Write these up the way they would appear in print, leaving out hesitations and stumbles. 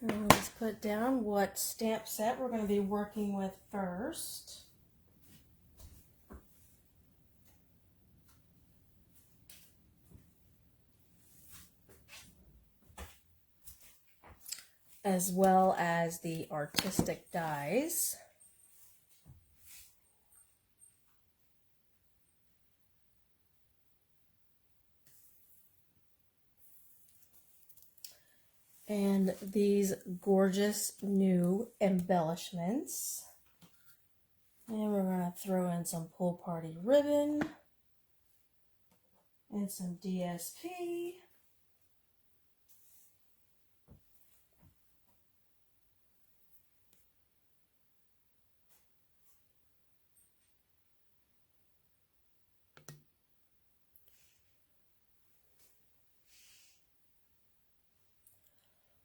And let's put down what stamp set we're going to be working with first. As well as the artistic dies. And these gorgeous new embellishments. And we're going to throw in some pool party ribbon and some DSP.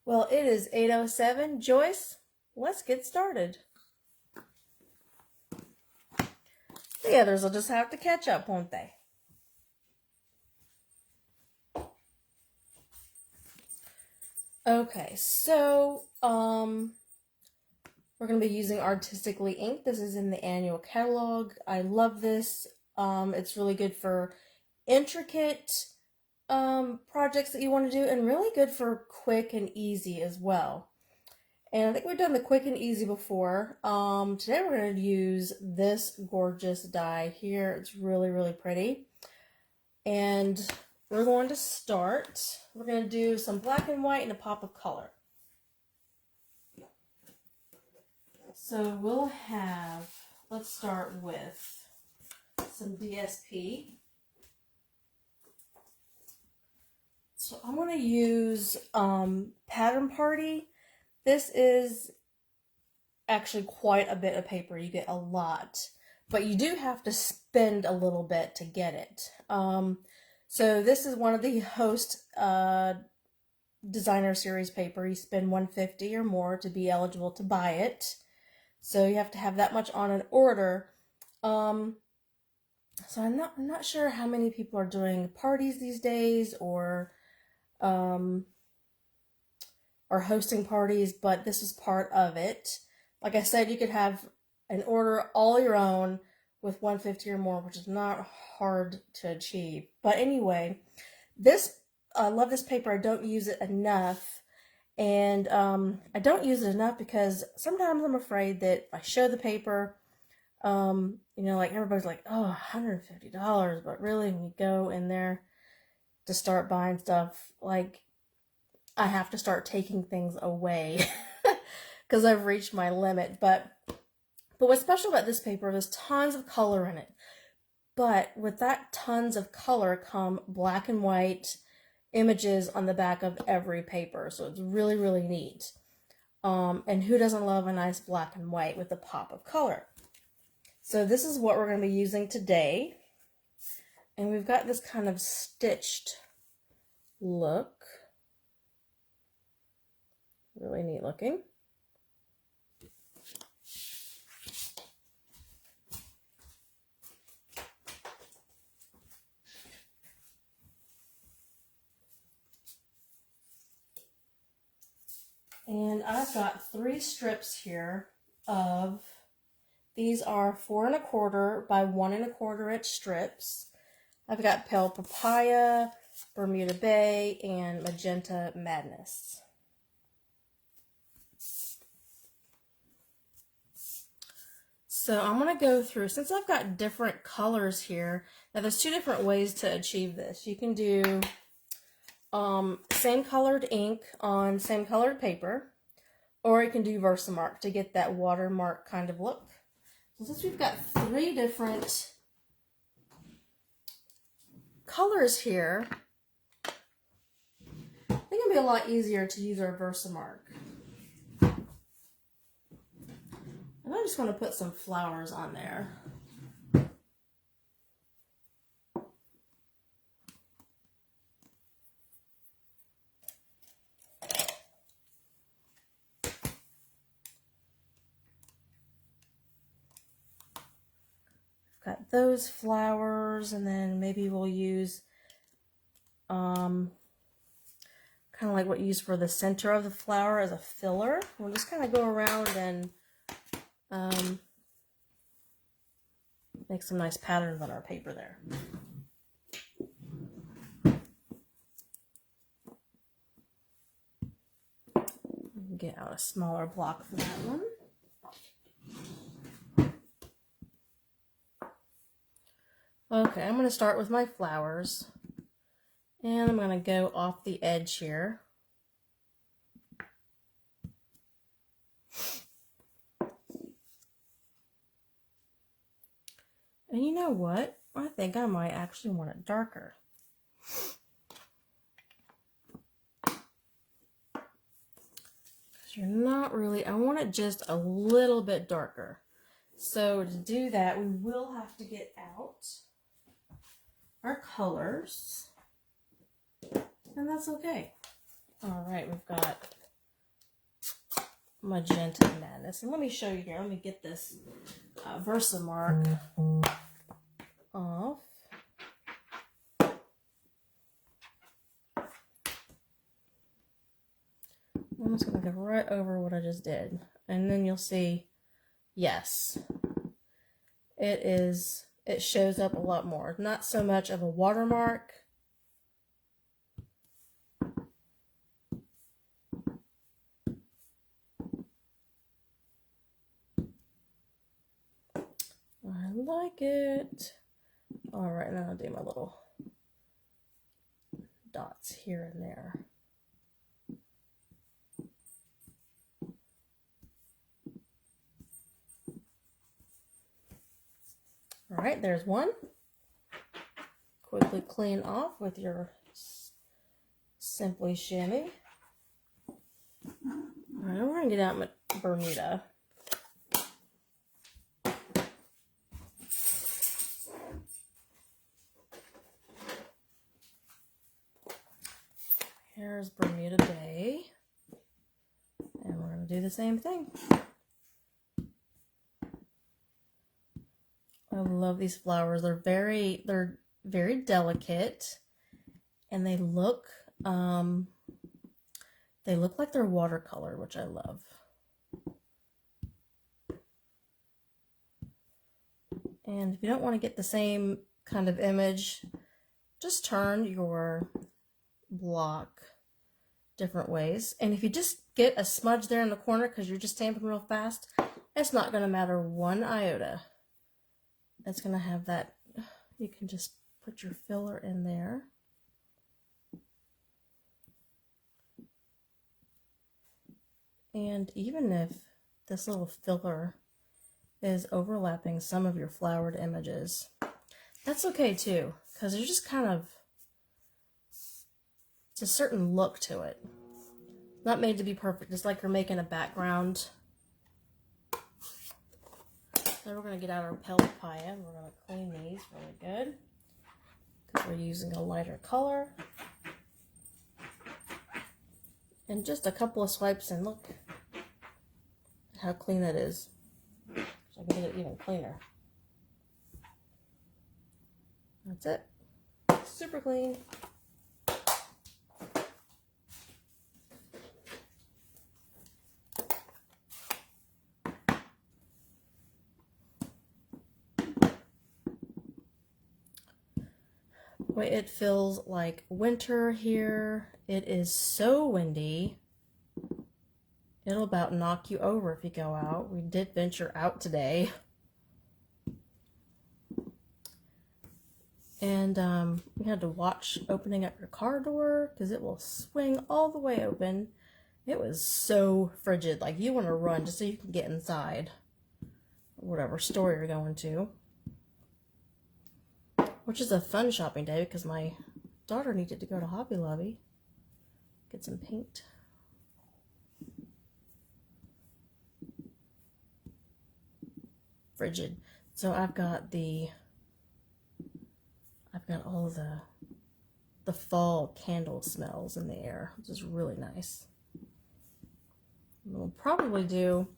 Well, it is 8:07. Joyce, let's get started. The others will just have to catch up, won't they? Okay, so we're going to be using Artistically Ink. This is in the annual catalog. I love this. It's really good for intricate projects that you want to do, and really good for quick and easy as well. And I think we've done the quick and easy before. Today we're going to use this gorgeous die here. It's really, really pretty. And we're going to start. We're going to do some black and white and a pop of color. So we'll have, let's start with some DSP. So I'm going to use Pattern Party. This is actually quite a bit of paper. You get a lot, but you do have to spend a little bit to get it. So this is one of the Host Designer Series paper. You spend $150 or more to be eligible to buy it. So you have to have that much on an order. So I'm not sure how many people are doing parties these days or hosting parties, but this is part of it. Like I said, you could have an order all your own with $150 or more, which is not hard to achieve. But anyway, I love this paper. I don't use it enough. And I don't use it enough because sometimes I'm afraid that if I show the paper, like everybody's like, oh, $150, but really when you go in there to start buying stuff, like I have to start taking things away because I've reached my limit. But what's special about this paper, there's tons of color in it. But with that tons of color come black and white images on the back of every paper. So it's really, really neat. And who doesn't love a nice black and white with a pop of color? So this is what we're going to be using today. And we've got this kind of stitched look. Really neat looking. And I've got 3 strips here of, these are 4 1/4 by 1 1/4 inch strips. I've got Pale Papaya, Bermuda Bay, and Magenta Madness. So I'm going to go through, since I've got different colors here, now there's 2 different ways to achieve this. You can do same colored ink on same colored paper, or you can do Versamark to get that watermark kind of look. So since we've got 3 different colors here, I think it'll be a lot easier to use our Versamark. And I'm just going to put some flowers on there. Got those flowers, and then maybe we'll use kind kind of like what you use for the center of the flower as a filler. We'll just kind of go around and make some nice patterns on our paper there. Get out a smaller block for that one. Okay, I'm going to start with my flowers. And I'm going to go off the edge here. And you know what? I think I might actually want it darker. You're not really, I want it just a little bit darker. So to do that, we will have to get out our colors, and that's okay. All right, we've got Magenta Madness. And let me show you here. Let me get this Versamark off. I'm just going to go right over what I just did. And then you'll see, yes, it shows up a lot more. Not so much of a watermark. I like it. All right, now I'll do my little dots here and there. All right, there's one. Quickly clean off with your Simply Shimmy. All right, we're gonna get out my Bermuda. Here's Bermuda Bay. And we're gonna do the same thing. I love these flowers. They're very delicate, and they look like they're watercolor, which I love. And if you don't want to get the same kind of image, just turn your block different ways. And if you just get a smudge there in the corner because you're just stamping real fast, it's not going to matter one iota. It's going to have that, you can just put your filler in there. And even if this little filler is overlapping some of your flowered images, that's okay too, because there's just kind of, it's a certain look to it. Not made to be perfect, just like you're making a background. Then we're going to get out our Pelipaya and we're going to clean these really good because we're using a lighter color. And just a couple of swipes and look how clean it is. So I can get it even cleaner. That's it. Super clean. Boy, it feels like winter here. It is so windy. It'll about knock you over if you go out. We did venture out today. And we had to watch opening up your car door because it will swing all the way open. It was so frigid. Like, you want to run just so you can get inside. Whatever store you're going to. Which is a fun shopping day because my daughter needed to go to Hobby Lobby. Get some paint. Frigid. So I've got all the fall candle smells in the air, which is really nice. We'll probably do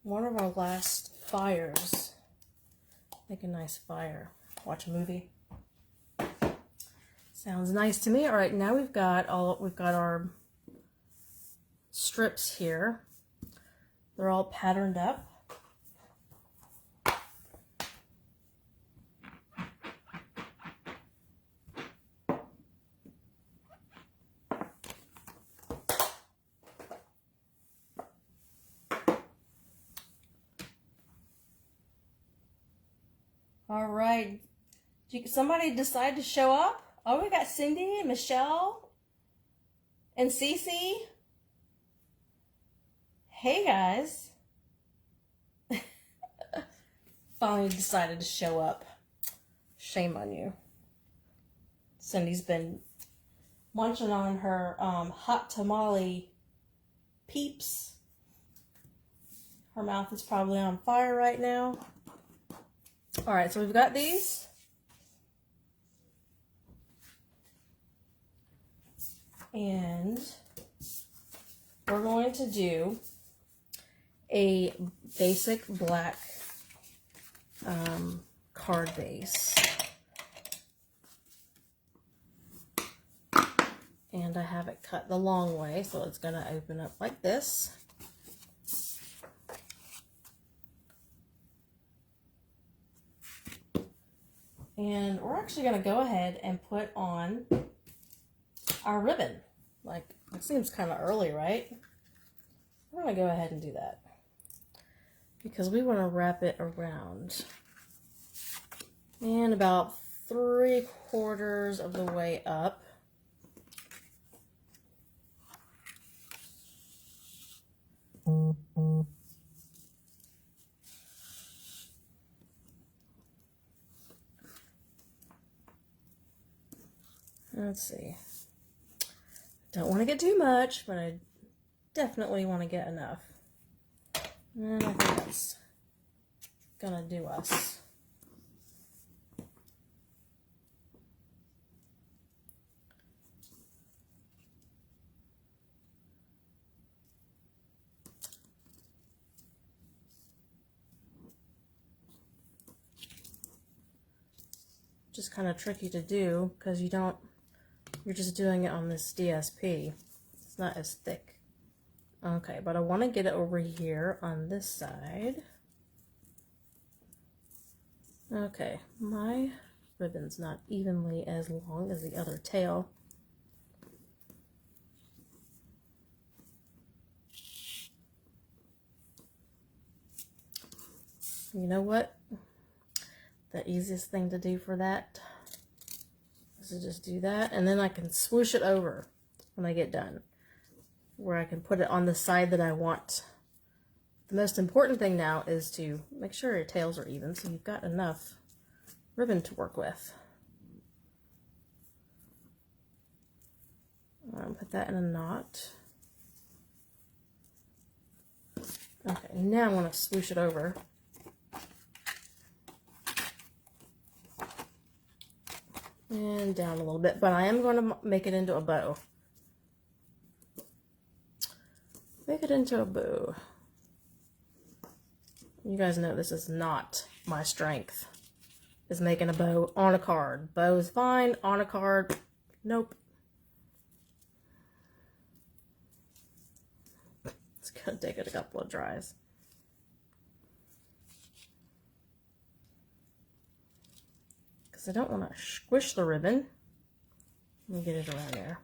one of our last fires. Make a nice fire. Watch a movie. Sounds nice to me. All right, now we've got our strips here. They're all patterned up. All right. Did somebody decide to show up? Oh, we got Cindy and Michelle and Cece. Hey, guys. Finally decided to show up. Shame on you. Cindy's been munching on her hot tamale peeps. Her mouth is probably on fire right now. All right, so we've got these. And we're going to do a basic black card base. And I have it cut the long way, so it's going to open up like this. And we're actually going to go ahead and put on our ribbon. Like, it seems kind of early, right? We're going to go ahead and do that because we want to wrap it around. And about 3/4 of the way up. Let's see. Don't want to get too much, but I definitely want to get enough. And I think that's gonna do us. Just kind of tricky to do because you're just doing it on this DSP. It's not as thick. Okay, but I want to get it over here on this side. Okay, my ribbon's not evenly as long as the other tail. You know what? The easiest thing to do for that is to just do that, and then I can swoosh it over when I get done, where I can put it on the side that I want. The most important thing now is to make sure your tails are even so you've got enough ribbon to work with. I'll put that in a knot. Okay, now I want to swoosh it over. And down a little bit, but I am going to make it into a bow. Make it into a bow. You guys know this is not my strength, is making a bow on a card. Bow is fine, on a card, nope. It's gonna take it a couple of tries. I don't want to squish the ribbon. Let me get it around there.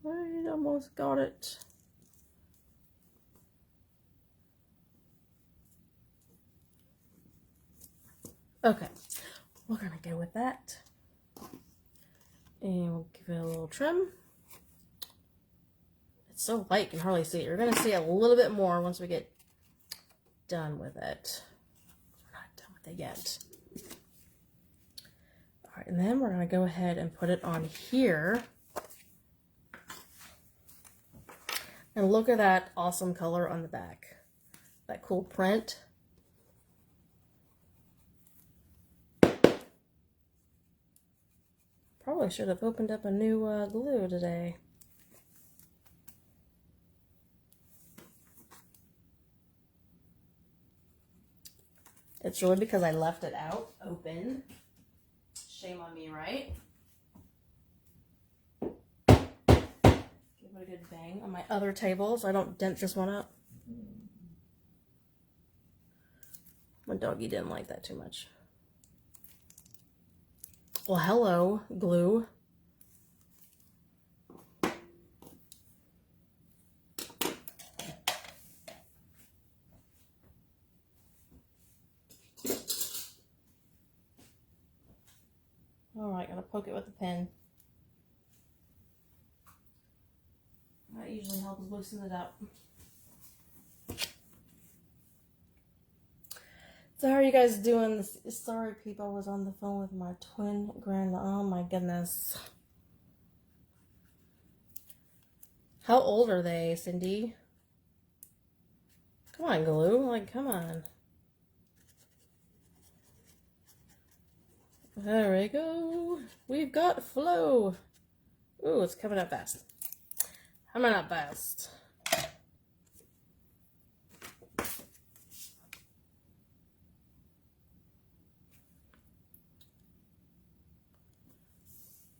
I almost got it. Okay. We're going to go with that. And we'll give it a little trim. It's so light you can hardly see it. You're going to see a little bit more once we get done with it. We're not done with it yet. All right, and then we're going to go ahead and put it on here. And look at that awesome color on the back. That cool print. probably should have opened up a new glue today. It's really because I left it out open. Shame on me, right? Give it a good bang on my other table so I don't dent this one up. My doggy didn't like that too much. Well, hello, glue. Alright, gonna poke it with a pin. That usually helps loosen it up. So how are you guys doing? Sorry, people, I was on the phone with my twin oh my goodness. How old are they, Cindy? Come on, glue. Like, come on. There we go. We've got flow. Ooh, it's coming up fast. Coming up fast.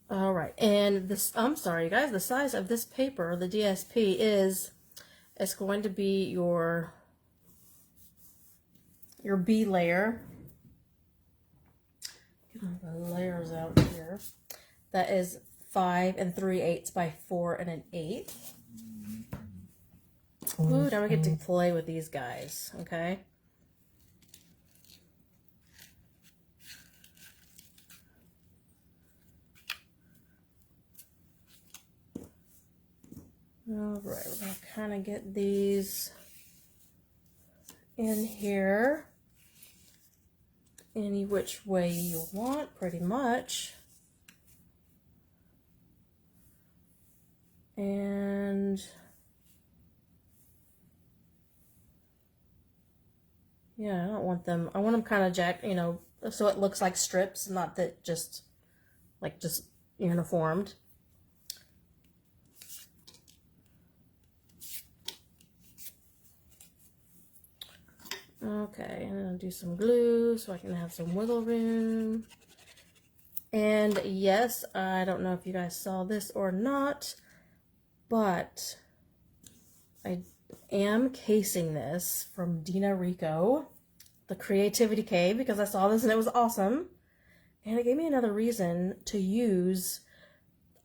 All right, and this, I'm sorry, guys, the size of this paper, the DSP, it's going to be your B layer. Get the layers out here. That is 5 3/8 by 4 1/8. Ooh, now we get to play with these guys, okay? All right, we're gonna kind of get these in here any which way you want, pretty much. And yeah, I don't want them, I want them kind of jacked, you know, so it looks like strips, not that just uniformed. Okay, I'm gonna do some glue so I can have some wiggle room. And yes, I don't know if you guys saw this or not, but I am casing this from Dina Rico, the Creativity Cave, because I saw this and it was awesome. And it gave me another reason to use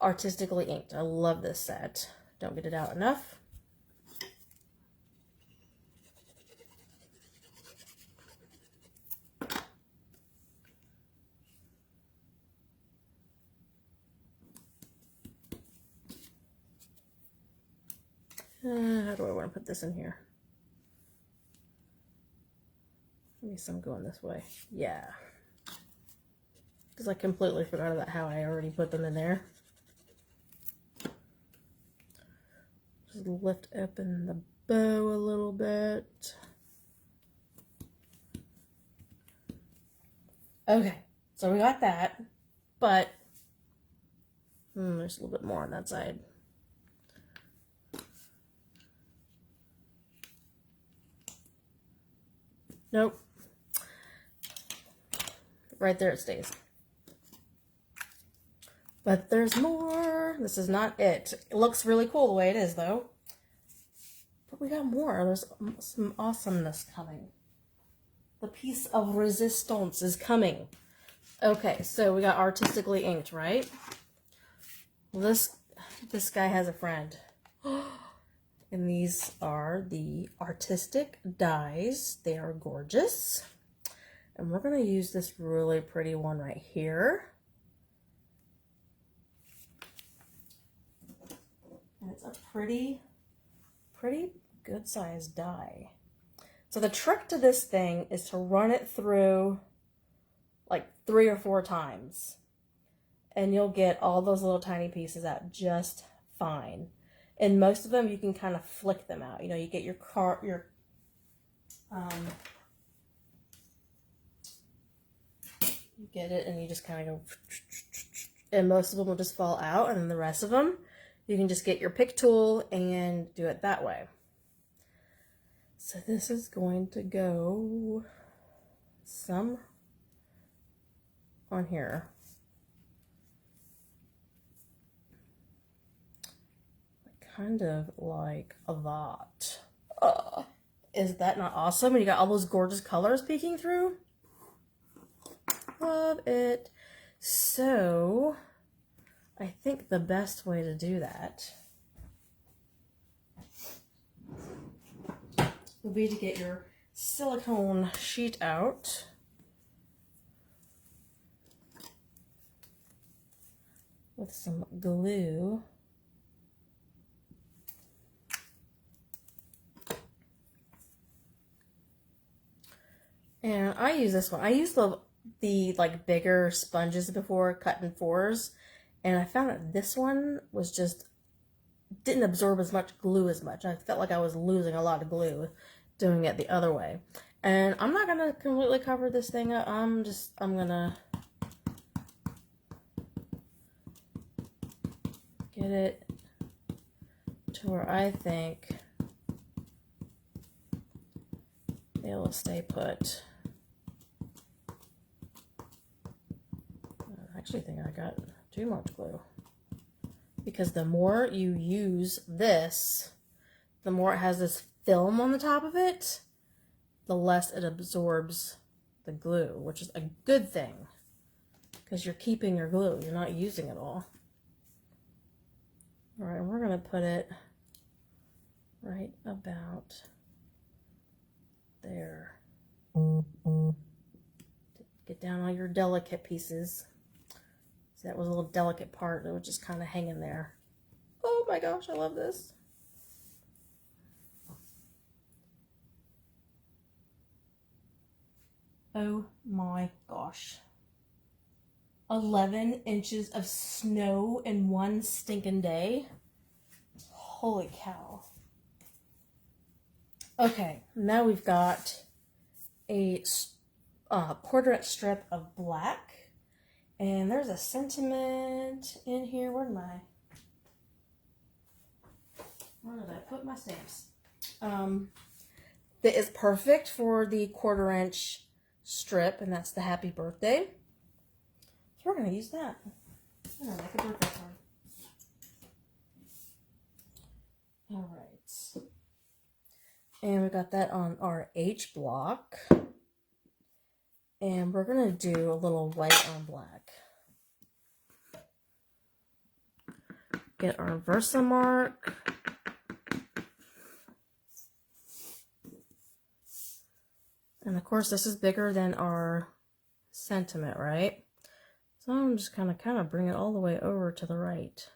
Artistically Inked. I love this set. Don't get it out enough. How do I want to put this in here? Maybe some going this way. Yeah. Because I completely forgot about how I already put them in there. Just lift open the bow a little bit. Okay, so we got that, but there's a little bit more on that side. Nope. Right there it stays. But there's more. This is not it. It looks really cool the way it is, though. But we got more. There's some awesomeness coming. The piece of resistance is coming. Okay, so we got Artistically Inked, right? Well, this guy has a friend. And these are the artistic dies. They are gorgeous. And we're going to use this really pretty one right here. And it's a pretty good sized die. So the trick to this thing is to run it through like 3 or 4 times. And you'll get all those little tiny pieces out just fine. And most of them you can kind of flick them out. You know, you get you get it and you just kind of go, and most of them will just fall out, and then the rest of them, you can just get your pick tool and do it that way. So this is going to go some on here. Kind of like that. Is that not awesome? And you got all those gorgeous colors peeking through. Love it. So I think the best way to do that would be to get your silicone sheet out. With some glue. And I use this one. I used the like bigger sponges before, cut in 4s, and I found that this one was just didn't absorb as much glue as much. I felt like I was losing a lot of glue doing it the other way. And I'm not gonna completely cover this thing up. I'm gonna get it to where I think it'll stay put. I actually think I got too much glue. Because the more you use this, the more it has this film on the top of it, the less it absorbs the glue, which is a good thing. Because you're keeping your glue, you're not using it all. All right, we're gonna put it right about there. Get down all your delicate pieces. See, that was a little delicate part that was just kind of hanging there. Oh my gosh, I love this. Oh my gosh. 11 inches of snow in one stinking day. Holy cow. Okay, now we've got a 1/4 inch strip of black. And there's a sentiment in here. Where did I put my stamps? That is perfect for the 1/4 inch strip, and that's the happy birthday. So we're going to use that. I'm going to make a birthday card. All right. And we got that on our H block. And we're going to do a little white on black. Get our Versamark. And of course this is bigger than our sentiment, right? So I'm just kind of bring it all the way over to the right.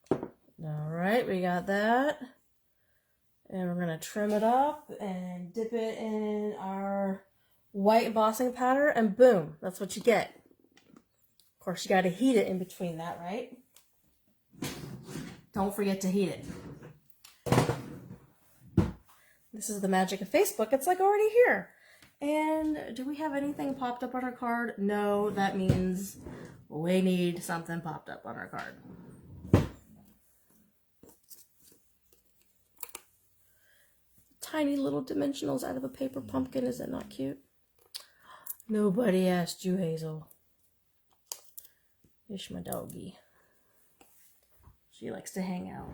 All right, we got that. And we're going to trim it up and dip it in our white embossing powder, and boom, that's what you get. Of course, you got to heat it in between that, right? Don't forget to heat it. This is the magic of Facebook. It's like already here. And do we have anything popped up on our card? No, that means we need something popped up on our card. Tiny little dimensionals out of a paper pumpkin. Is that not cute? Nobody asked you, Hazel. It's my doggie. She likes to hang out.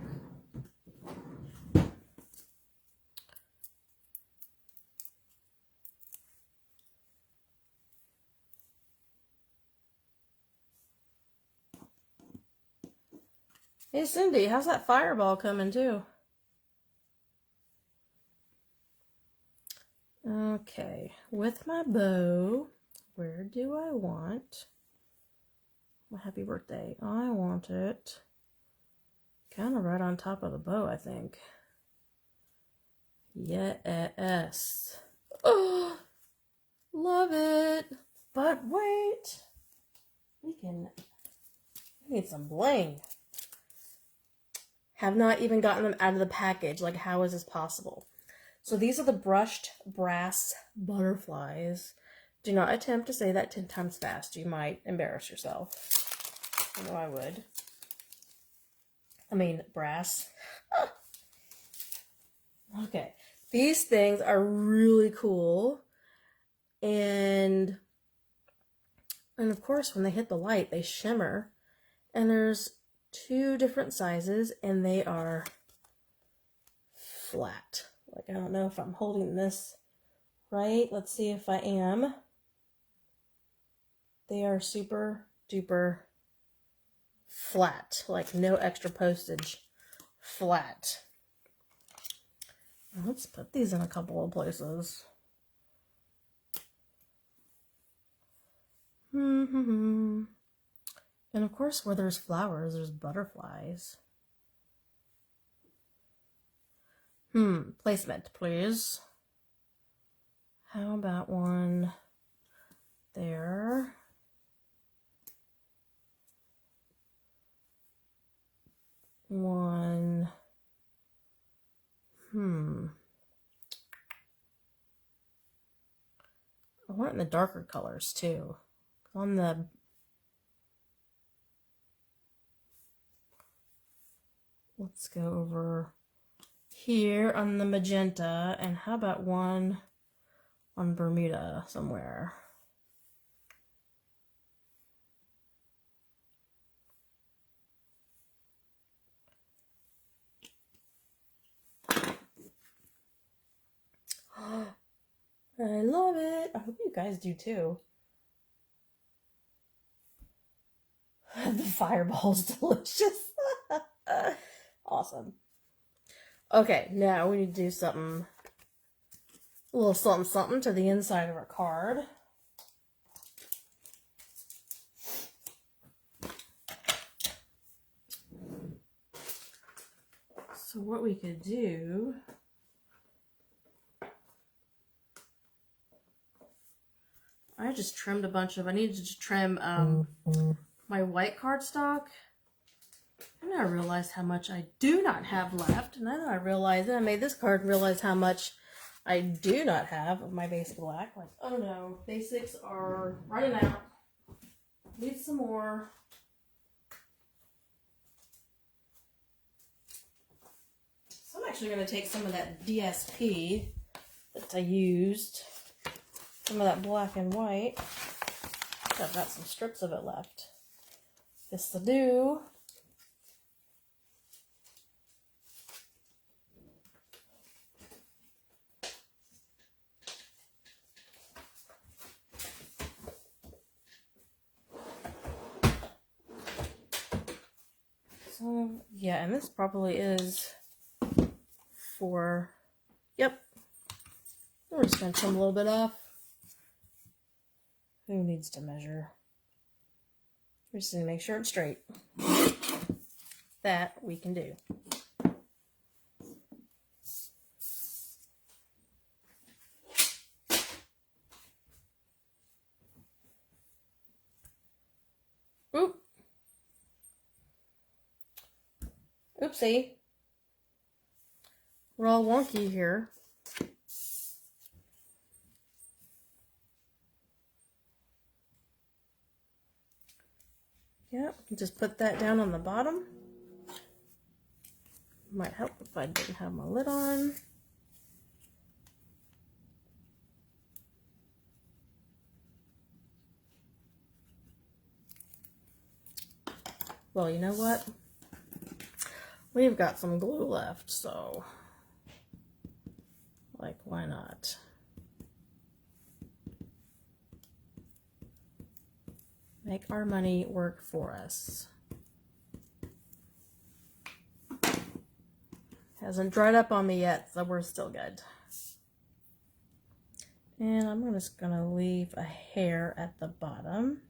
Hey, Cindy, how's that fireball coming too? Okay, with my bow, where do I want my happy birthday? I want it kind of right on top of the bow, I think. Yes. Oh, love it. But wait, we need some bling. Have not even gotten them out of the package. Like, how is this possible? So these are the brushed brass butterflies Do not attempt to say that 10 times fast. You might embarrass yourself. I know I would. I mean, brass. Okay. These things are really cool. And of course, when they hit the light, they shimmer. And there's 2 different sizes, and they are flat. Like, I don't know if I'm holding this right. Let's see if I am. They are super duper flat, like no extra postage, flat. Let's put these in a couple of places. And of course, where there's flowers, there's butterflies. Placement, please. How about one there? One. I want it in the darker colors too. On the let's go over here on the magenta, and how about one on Bermuda somewhere? I love it. I hope you guys do too. The fireball's delicious. Awesome. Okay, now we need to do something, a little something something to the inside of our card. So what we could do, I just trimmed a bunch of, I needed to trim my white cardstock. And I realized how much I do not have left. And then I realized, and I made this card realize how much I do not have of my basic black. Like, oh no, basics are running out. Need some more. So I'm actually going to take some of that DSP that I used, some of that black and white. I've got some strips of it left. Yes, I do. So, yeah, and this probably is for, yep. We're just going to trim a little bit off. Who needs to measure? We just need to make sure it's straight. That we can do. Oop. Oopsie. We're all wonky here. Yep, just put that down on the bottom. Might help if I didn't have my lid on. Well, you know what? We've got some glue left, so like, why not? Make our money work for us. Hasn't dried up on me yet, so we're still good. And I'm just gonna leave a hair at the bottom.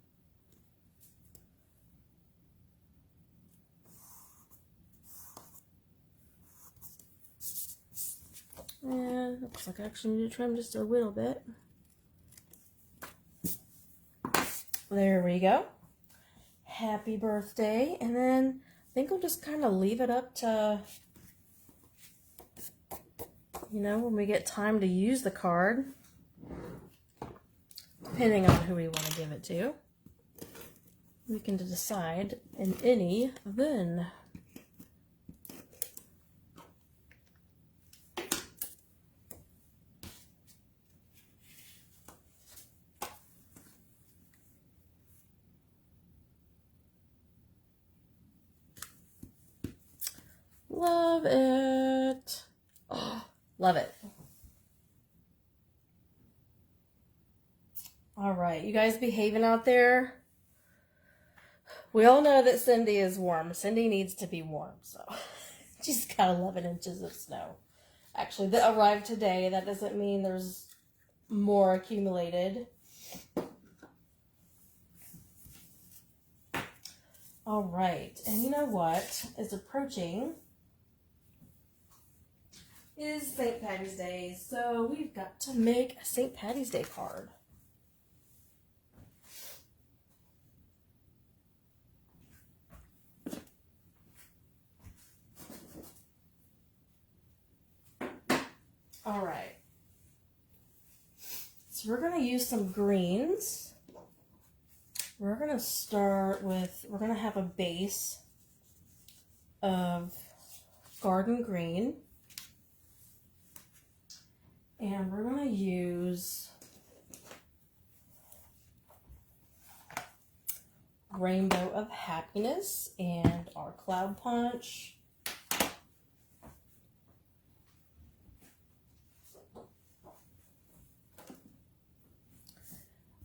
And looks like I actually need to trim just a little bit. There we go. Happy birthday. And then I think I'll just kind of leave it up to, you know, when we get time to use the card. depending on who we want to give it to. We can decide in any bin. Love it. Oh, love it. All right, you guys behaving out there? We all know that Cindy is warm. Cindy needs to be warm, so she's got 11 inches of snow. Actually, that arrived today. That doesn't mean there's more accumulated. All right, and you know what is approaching is St. Patty's Day, so we've got to make a St. Patty's Day card. All right, so we're going to use some greens. We're going to start with, we're going to have a base of garden green. And we're going to use Rainbow of Happiness and our Cloud Punch.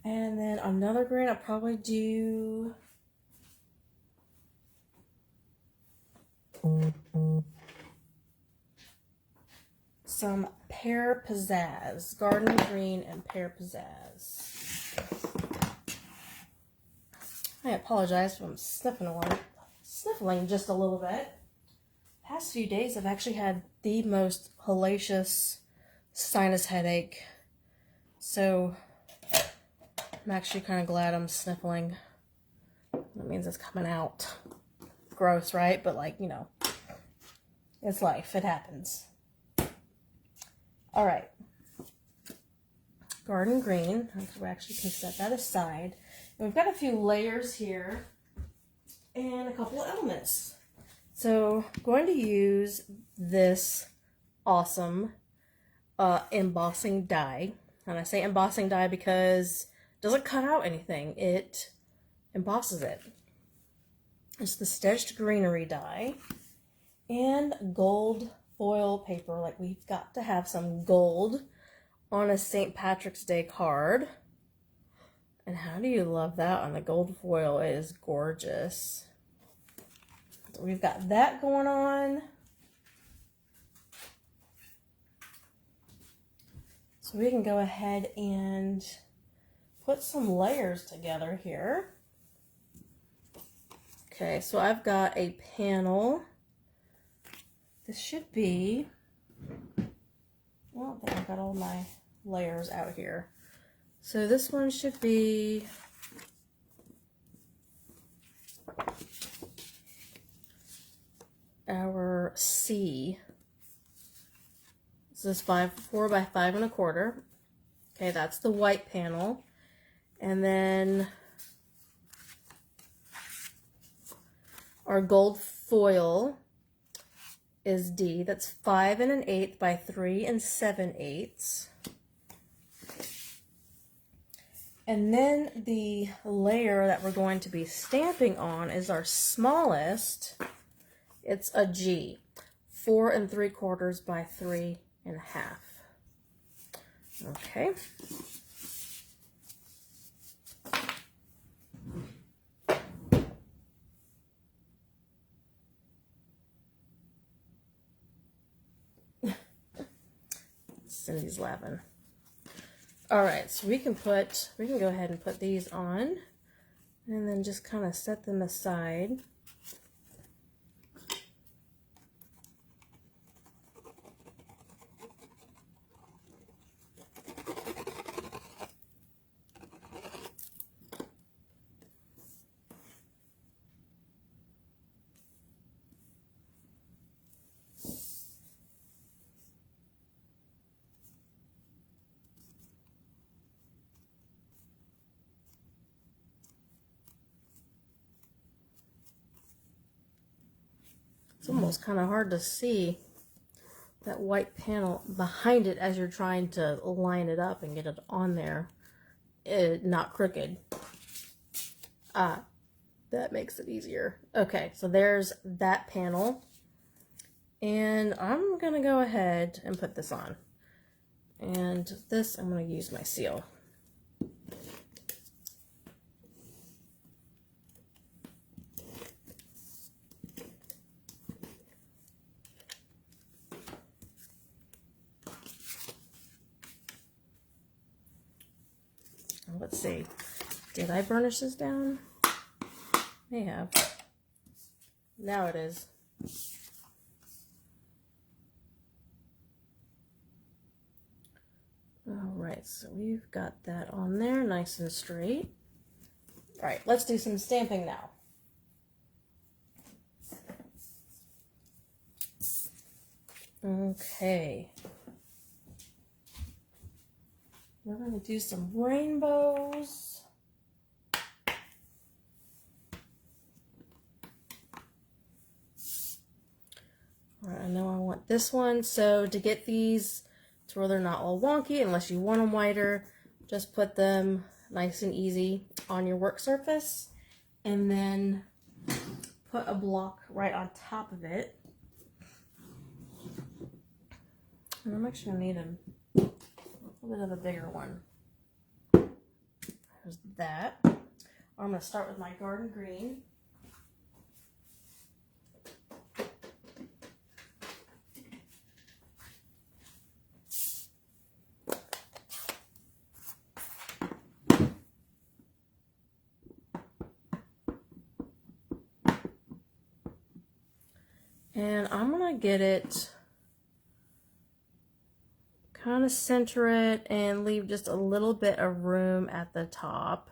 And then another green, I'll probably do some Pear Pizzazz, Garden Green and Pear Pizzazz. I apologize if I'm sniffling just a little bit. Past few days I've actually had the most hellacious sinus headache, so I'm actually kind of glad I'm sniffling. That means it's coming out. Gross, right? But like, you know, it's life. It happens. All right. Garden green. We actually can set that aside. And we've got a few layers here and a couple of elements. So I'm going to use this awesome embossing die. And I say embossing die because doesn't cut out anything, it embosses it. It's the Stitched Greenery die and gold foil paper. Like, we've got to have some gold on a St. Patrick's Day card. And how do you love that on the gold foil? It is gorgeous. So we've got that going on. So we can go ahead and put some layers together here. Okay, so I've got a panel. This should be, well, I think I've got all my layers out here. So this one should be our C. This is 4 by 5 1/4. Okay, that's the white panel. And then our gold foil is D. That's 5 1/8 by 3 7/8. And then the layer that we're going to be stamping on is our smallest. It's a G. 4 3/4 by 3 1/2. Okay. Cindy's laughing. All right, so we can go ahead and put these on and then just kind of set them aside. It's almost kind of hard to see that white panel behind it as you're trying to line it up and get it on there, not crooked. That makes it easier. Okay, so there's that panel. And I'm gonna go ahead and put this on. And this, I'm gonna use my seal. Let's see, did I burnish this down? May have. Now it is. All right, so we've got that on there nice and straight. All right, let's do some stamping now. Okay. We're going to do some rainbows. All right, I know I want this one, so to get these to where they're not all wonky, unless you want them whiter, just put them nice and easy on your work surface, and then put a block right on top of it. And I'm actually going to need a little bit of a bigger one. There's that. I'm going to start with my garden green. And I'm going to get it, kind of center it and leave just a little bit of room at the top.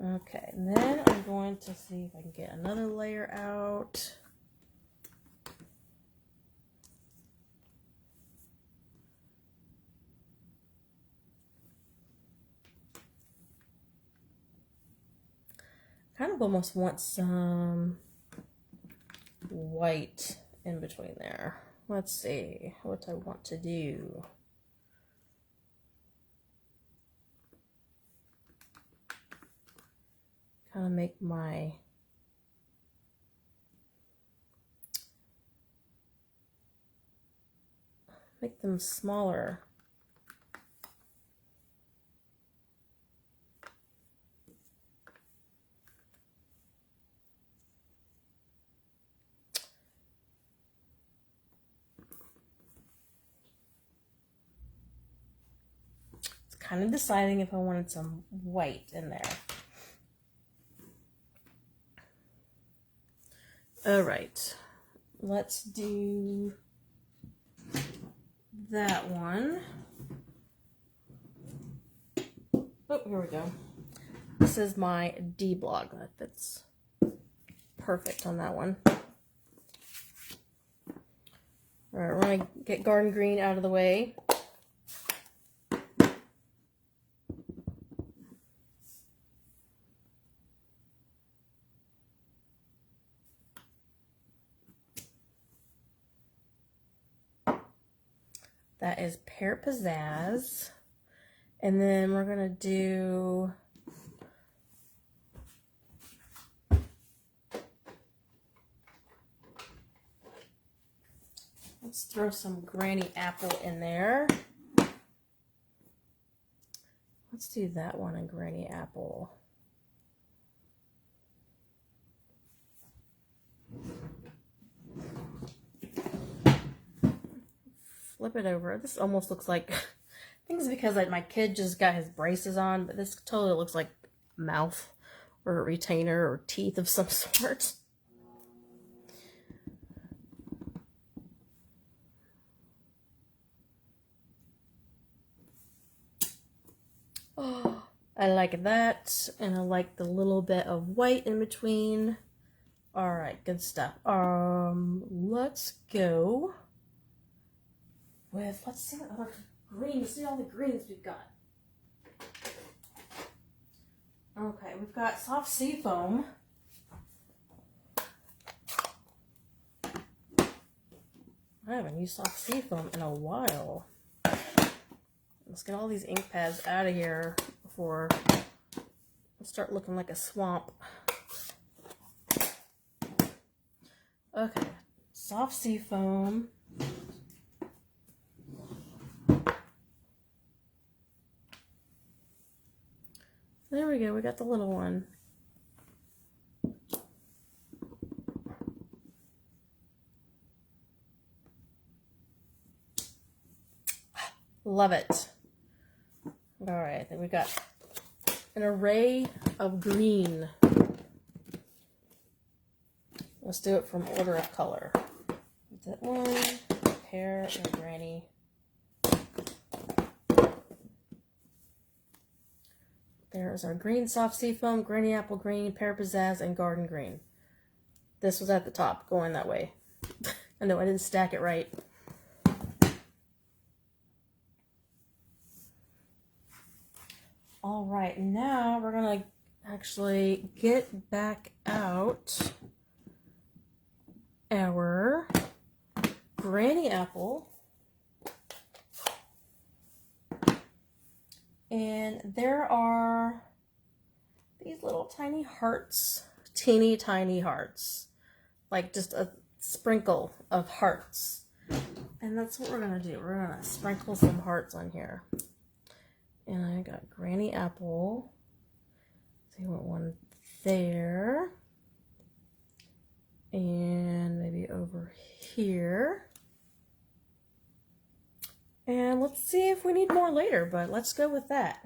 Okay, and then I'm going to see if I can get another layer out. Kind of almost want some white in between there. Let's see what I want to do. Kind of make them smaller. Kind of deciding if I wanted some white in there. All right, let's do that one. Oh, here we go. This is my D block. That fits perfect on that one. All right, we're gonna get garden green out of the way. That is Pear Pizzazz. And then we're going to do let's throw some Granny Apple in there. Let's do that one in Granny Apple. Flip it over. This almost looks like, I think it's because my kid just got his braces on, but this totally looks like mouth or a retainer or teeth of some sort. Oh, I like that, and I like the little bit of white in between. All right, good stuff. Let's go with, let's see what other green to see all the greens we've got. Okay, we've got soft sea foam. I haven't used soft sea foam in a while. Let's get all these ink pads out of here before I start looking like a swamp. Okay, soft sea foam. There we go, we got the little one. Love it. All right, then we got an array of green. Let's do it from order of color. That one, pear, and granny. There's our green soft sea foam, granny apple green, pear pizzazz, and garden green. This was at the top, going that way. I know I didn't stack it right. All right, now we're gonna actually get back out our granny apple. And there are these little tiny hearts, teeny tiny hearts, like just a sprinkle of hearts. And that's what we're gonna do. We're gonna sprinkle some hearts on here. And I got granny apple. So you want one there. And maybe over here. And let's see if we need more later, but let's go with that.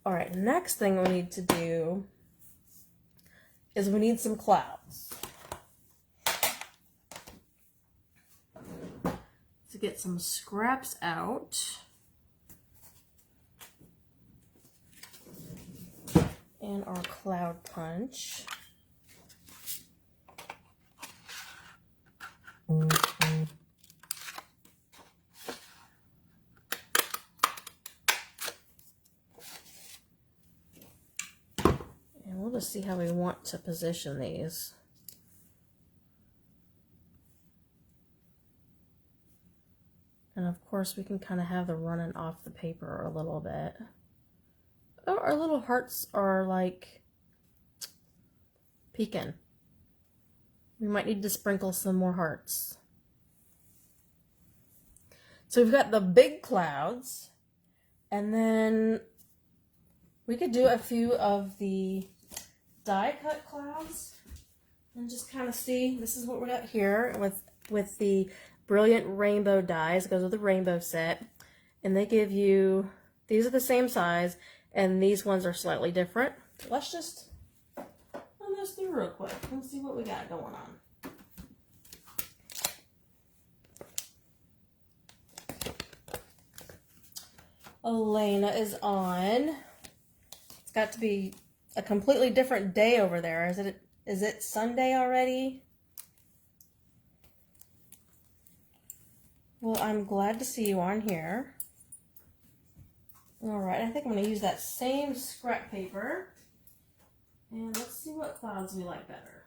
All right, next thing we need to do is we need some clouds. To get some scraps out. And our cloud punch. And we'll just see how we want to position these. And of course we can kind of have the running off the paper a little bit. Oh, our little hearts are like peeking. We might need to sprinkle some more hearts. So we've got the big clouds, and then we could do a few of the die cut clouds and just kind of see. This is what we got here with the Brilliant Rainbow dies. It goes with the rainbow set, and they give you, these are the same size, and these ones are slightly different. Let's just run this through real quick and see what we got going on. Elena is on. It's got to be a completely different day over there. Is it Sunday already? Well, I'm glad to see you on here. All right, I think I'm going to use that same scrap paper. And let's see what clouds we like better.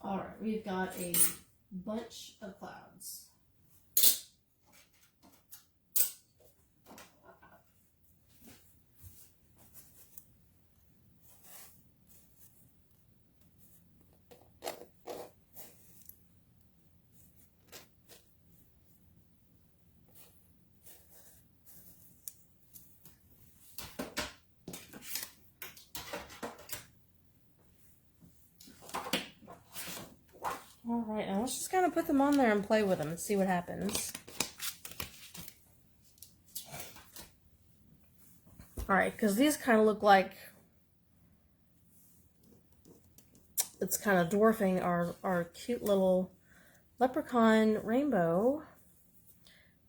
All right, we've got a bunch of clouds. Alright, now let's just kind of put them on there and play with them and see what happens. Alright, because these kind of look like it's kind of dwarfing our cute little leprechaun rainbow.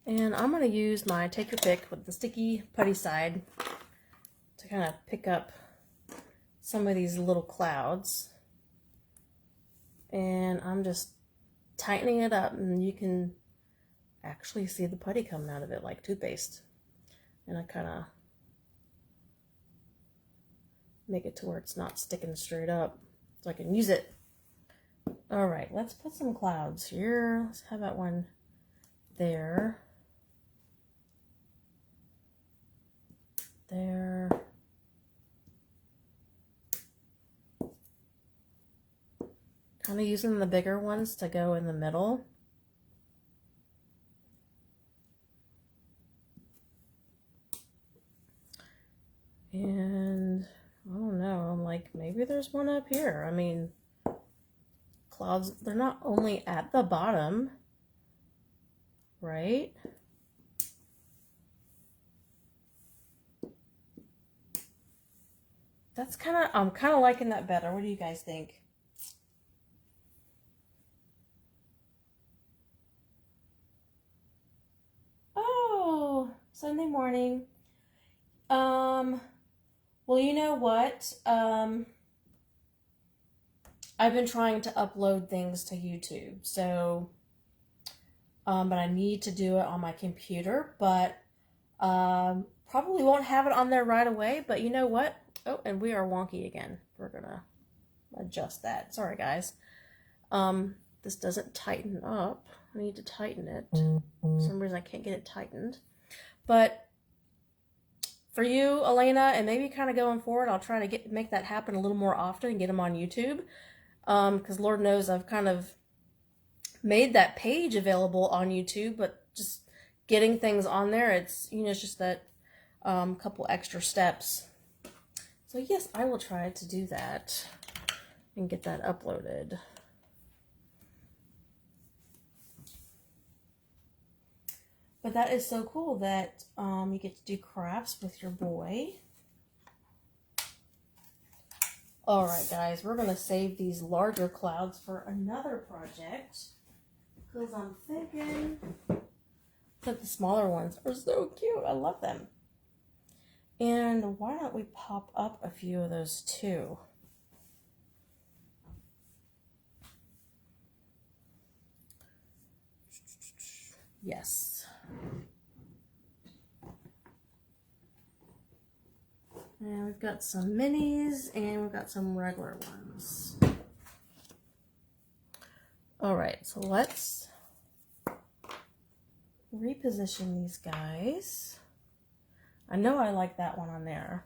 And I'm going to use my take your pick with the sticky putty side to kind of pick up some of these little clouds. And I'm just tightening it up, and you can actually see the putty coming out of it like toothpaste. And I kind of make it to where it's not sticking straight up so I can use it. All right, let's put some clouds here. Let's have that one there. There. Kind of using the bigger ones to go in the middle. And I don't know, I'm like, maybe there's one up here. I mean, clouds, they're not only at the bottom, right? That's kind of, I'm kind of liking that better. What do you guys think? Oh, Sunday morning. Well, you know what? I've been trying to upload things to YouTube, so, but I need to do it on my computer, but, probably won't have it on there right away, but you know what? Oh, and we are wonky again. We're gonna adjust that. Sorry, guys. This doesn't tighten up. I need to tighten it. For some reason, I can't get it tightened. But for you, Elena, and maybe kind of going forward, I'll try to make that happen a little more often and get them on YouTube. Because Lord knows I've kind of made that page available on YouTube, but just getting things on there, it's, you know, it's just that couple extra steps. So yes, I will try to do that and get that uploaded. But that is so cool that you get to do crafts with your boy. All right, guys, we're going to save these larger clouds for another project. Because I'm thinking that the smaller ones are so cute. I love them. And why don't we pop up a few of those too? Yes. And we've got some minis and we've got some regular ones. All right, so let's reposition these guys. I know I like that one on there.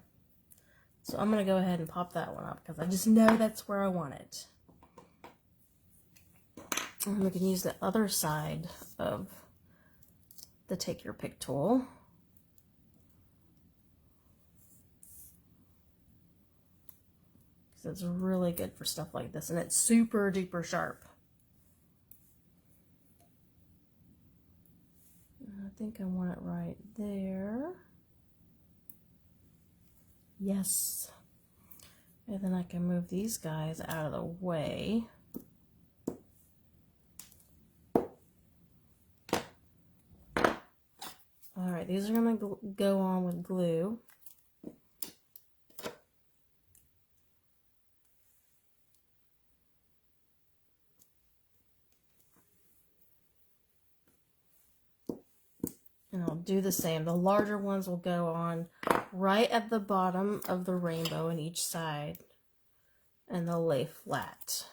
So I'm going to go ahead and pop that one up because I just know that's where I want it. And we can use the other side of the take your pick tool. Because it's really good for stuff like this, and it's super duper sharp. I think I want it right there. Yes. And then I can move these guys out of the way. All right, these are going to go on with glue. And I'll do the same. The larger ones will go on right at the bottom of the rainbow in each side. And they'll lay flat.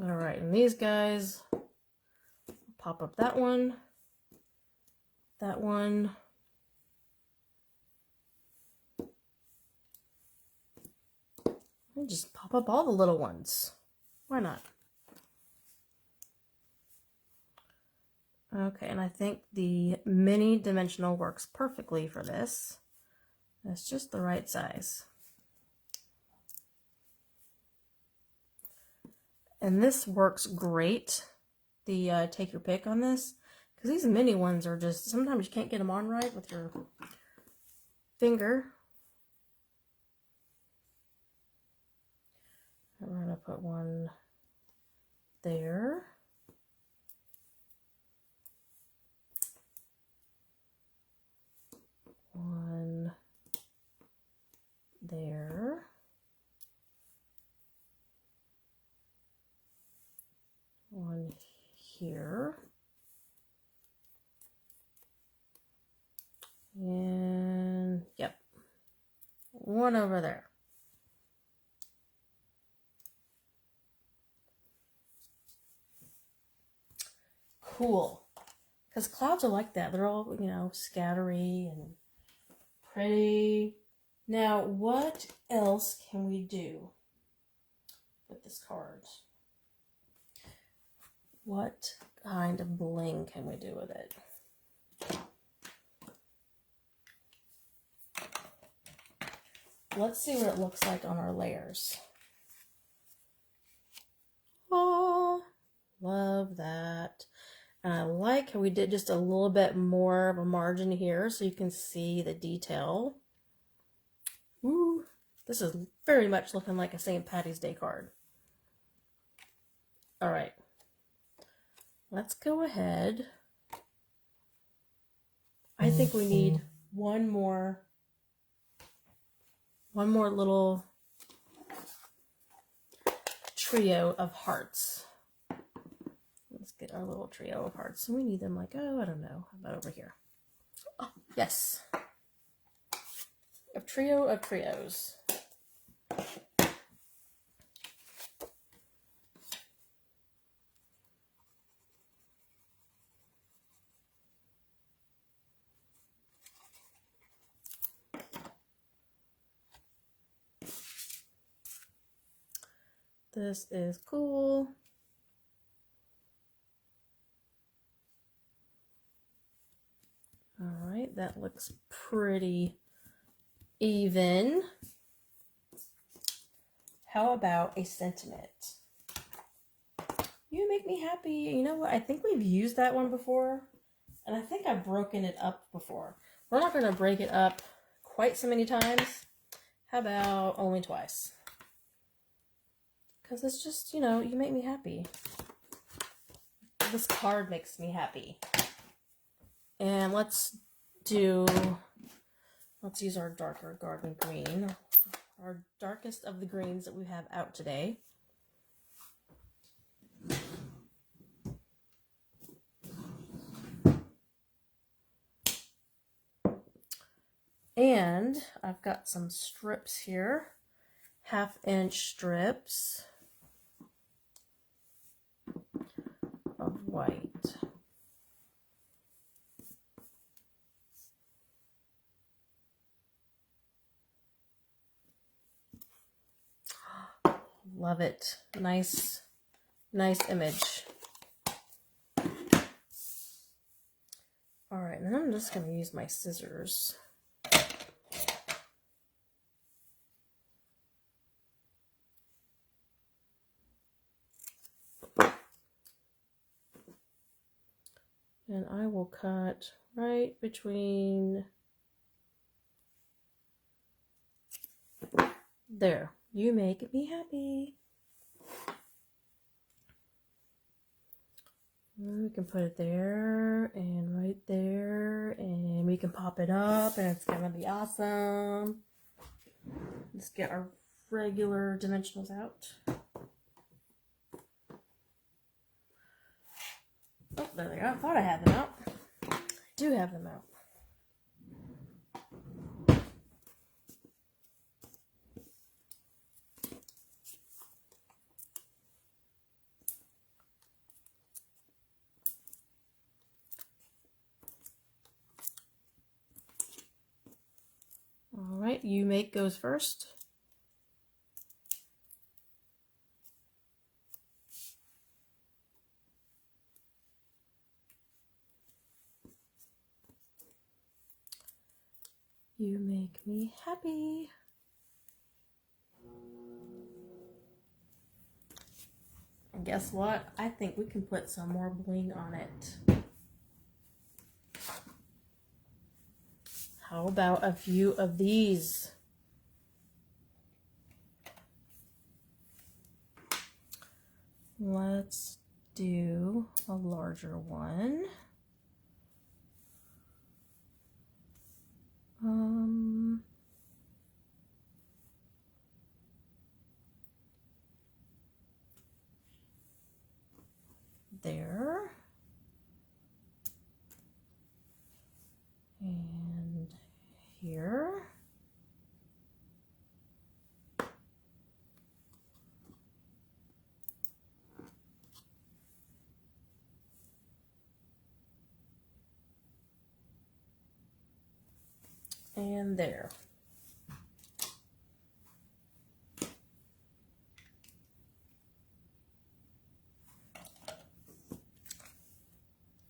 All right, and these guys, pop up that one, and just pop up all the little ones. Why not? Okay, and I think the mini dimensional works perfectly for this. It's just the right size. And this works great, the take your pick on this, because these mini ones are just, sometimes you can't get them on right with your finger. And we're going to put one there. One there. One here. And yep, one over there. Cool. Because clouds are like that. They're all, you know, scattery and pretty. Now, what else can we do with this card? What kind of bling can we do with it? Let's see what it looks like on our layers. Oh, love that. And I like how we did just a little bit more of a margin here so you can see the detail. Ooh, this is very much looking like a St. Patty's Day card. All right, let's go ahead. I think we need one more little trio of hearts. Let's get our little trio of hearts. So we need them like, oh, I don't know, how about over here? Oh, yes. A trio of trios. This is cool. All right, that looks pretty even. How about a sentiment? You make me happy. You know what? I think we've used that one before, and I think I've broken it up before. We're not going to break it up quite so many times. How about only twice? Because it's just, you know, you make me happy. This card makes me happy. And let's use our darker garden green, our darkest of the greens that we have out today. And I've got some strips here, 1/2-inch strips of white. Love it. Nice image. All right, then I'm just going to use my scissors. And I will cut right between there. You make me happy. And we can put it there and right there, and we can pop it up, and it's gonna be awesome. Let's get our regular dimensionals out. Oh, there they are. I thought I had them out. I do have them out. All right, you make goes first. You make me happy. And guess what? I think we can put some more bling on it. How about a few of these? Let's do a larger one. There. And here. And there.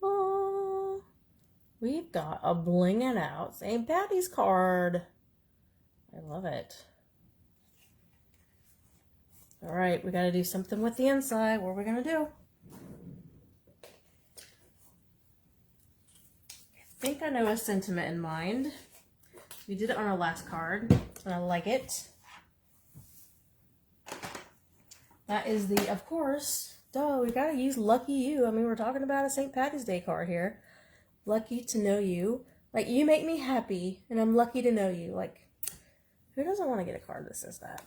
Oh, we've got a blinging out St. Patty's card. I love it. All right, we got to do something with the inside. What are we going to do? I think I know a sentiment in mind. We did it on our last card, and I like it. That is the, of course, duh, we got to use Lucky You. I mean, we're talking about a St. Patty's Day card here. Lucky to know you. Like, you make me happy, and I'm lucky to know you. Like, who doesn't want to get a card that says that?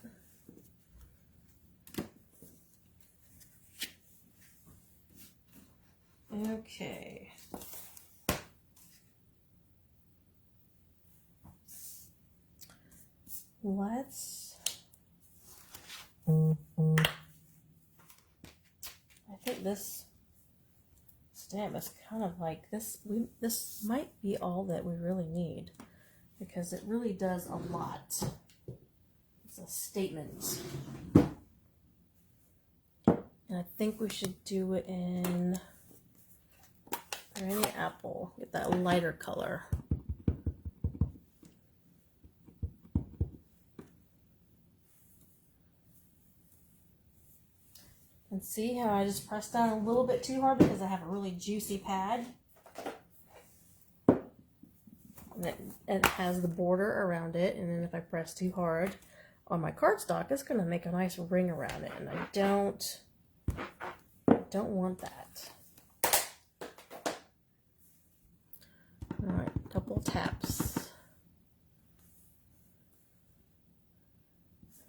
Okay. Let's... I think this stamp is kind of like this. This might be all that we really need because it really does a lot. It's a statement. And I think we should do it in Granny Apple. Get that lighter color. And see how I just pressed down a little bit too hard because I have a really juicy pad. And it has the border around it, and then if I press too hard on my cardstock, it's going to make a nice ring around it, and I don't want that. All right, couple taps.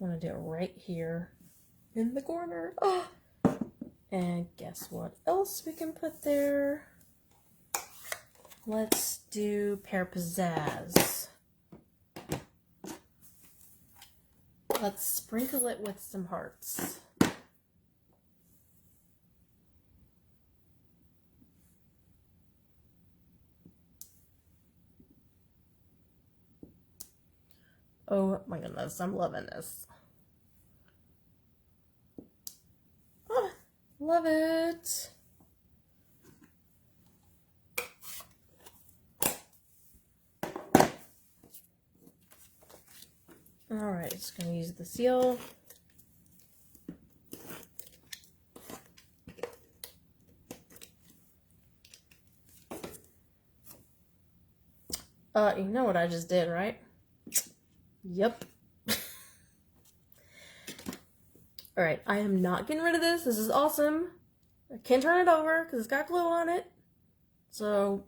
I want to do it right here in the corner. Oh. And guess what else we can put there? Let's do Pear Pizzazz. Let's sprinkle it with some hearts. Oh my goodness, I'm loving this. Oh, love it. All right, just gonna use the seal. You know what I just did, right? Yep. All right, I am not getting rid of this. This is awesome. I can't turn it over because it's got glue on it. So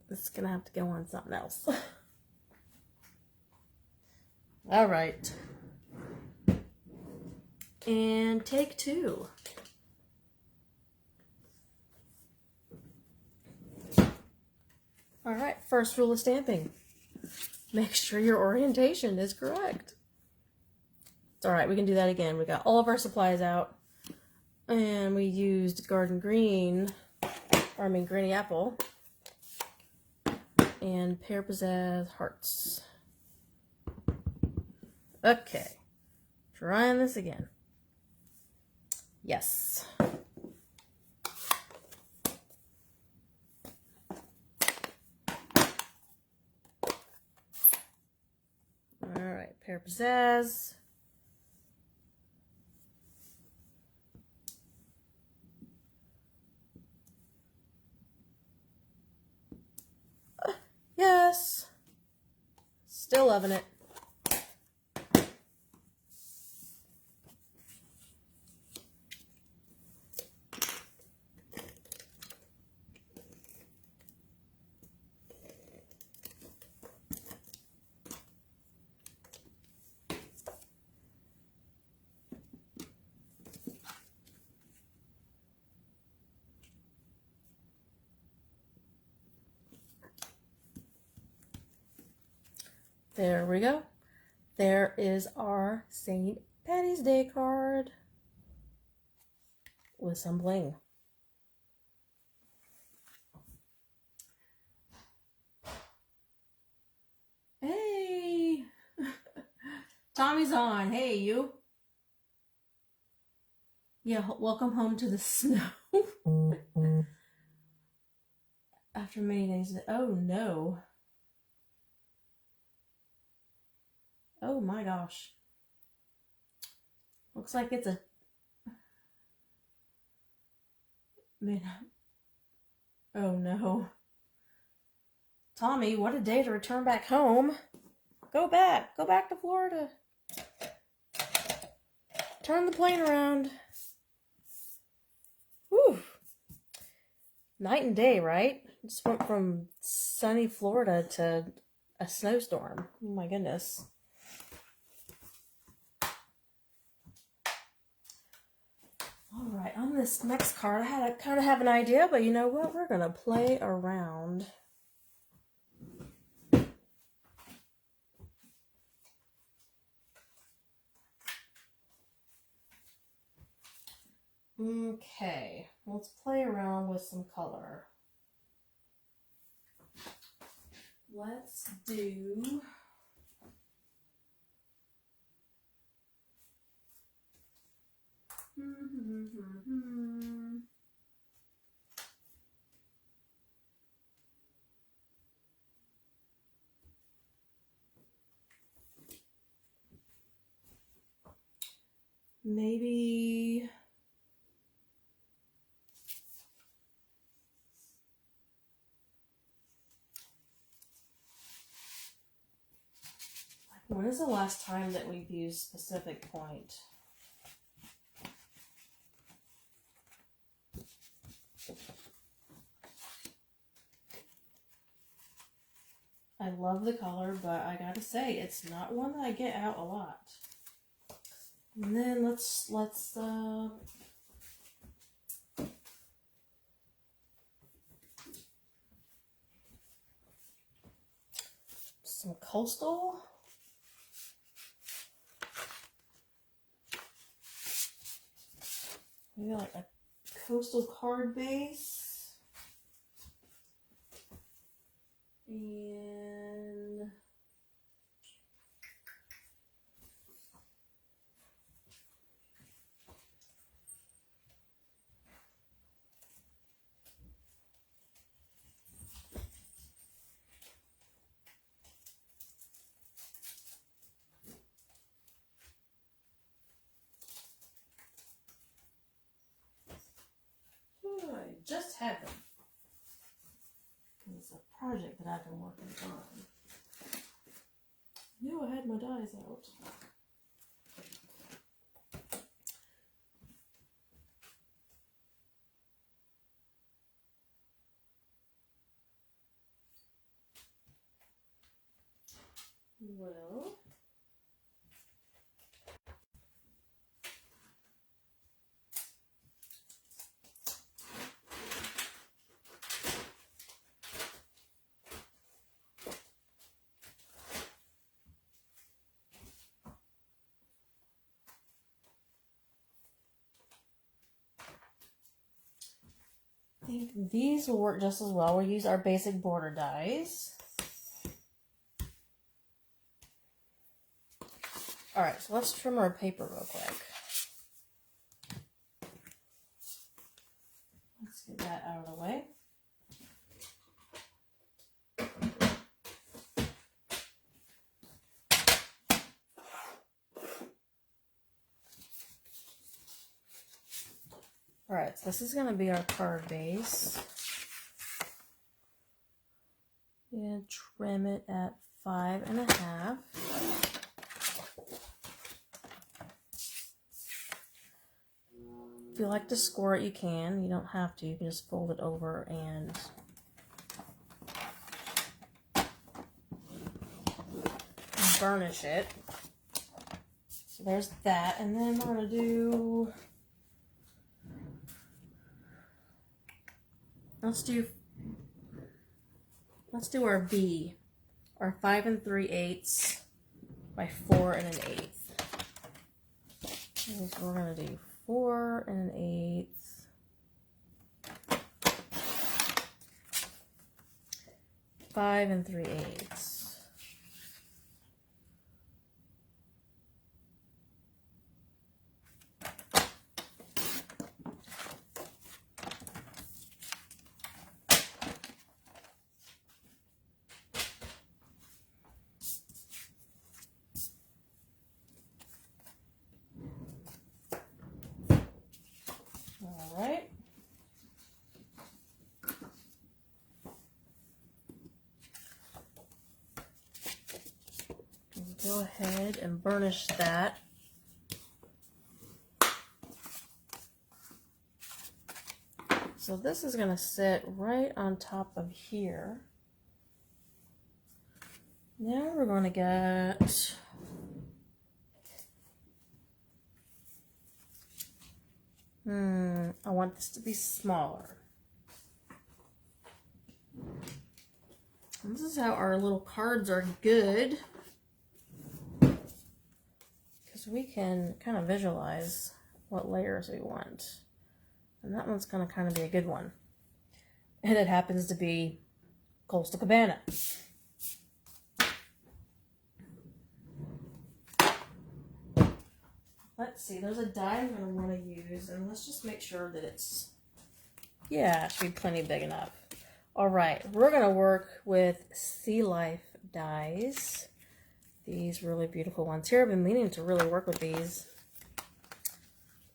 it's gonna have to go on something else. All right. And take two. All right, first rule of stamping. Make sure your orientation is correct. It's all right, we can do that again. We got all of our supplies out. And we used Garden Green, Granny Apple. And Pear Pizzazz Hearts. Okay, trying this again. Yes. pair of pizzazz. Yes. Still loving it. There we go. There is our St. Patty's Day card with some bling. Hey! Tommy's on. Hey, you. Yeah, welcome home to the snow. After many days. Oh, no. Oh, my gosh. Looks like it's a... Man. Oh, no. Tommy, what a day to return back home. Go back. Go back to Florida. Turn the plane around. Whew. Night and day, right? Just went from sunny Florida to a snowstorm. Oh my goodness. Alright, on this next card, I kind of have an idea, but you know what? We're going to play around. Okay, let's play around with some color. Let's do... Maybe... When is the last time that we've used specific point? I love the color, but I gotta say, it's not one that I get out a lot. And then let's some coastal. Maybe like a coastal card base. And I just had them. It's a project that I've been working on. Knew I had my dies out. Well, I think these will work just as well. We'll use our basic border dies. Alright, so let's trim our paper real quick. Let's get that out of the way. Alright, so this is going to be our card base. Yeah, trim it at 5.5. If you like to score it, you can. You don't have to. You can just fold it over and burnish it. So there's that. And then we're going to do... Let's do our B. Our 5 3/8 by 4 1/8. So we're going to do 4 1/8. 5 3/8. Alright. Go ahead and burnish that. So this is going to sit right on top of here. Now we're going to get I want this to be smaller. And this is how our little cards are good, because we can kind of visualize what layers we want. And that one's going to kind of be a good one. And it happens to be Coastal Cabana. Let's see, there's a die I'm going to want to use, and let's just make sure that it's, yeah, it should be plenty big enough. All right, we're going to work with Sea Life dies. These really beautiful ones here. I've been meaning to really work with these.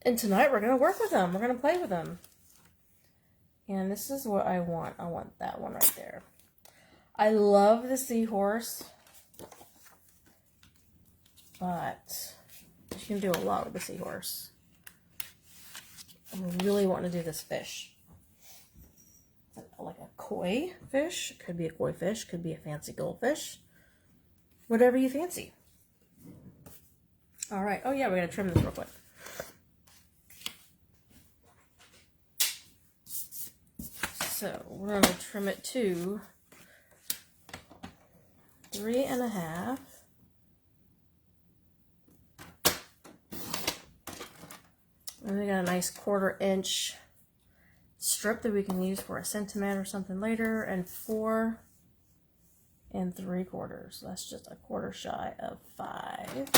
And tonight we're going to work with them. We're going to play with them. And this is what I want. I want that one right there. I love the seahorse, but you can do a lot with the seahorse. I really want to do this fish. Like a koi fish. Could be a koi fish. Could be a fancy goldfish. Whatever you fancy. All right. Oh yeah, we're going to trim this real quick. So we're going to trim it to 3.5. And we got a nice 1/4 inch strip that we can use for a sentiment or something later, and 4 3/4. So that's just a 1/4 shy of 5.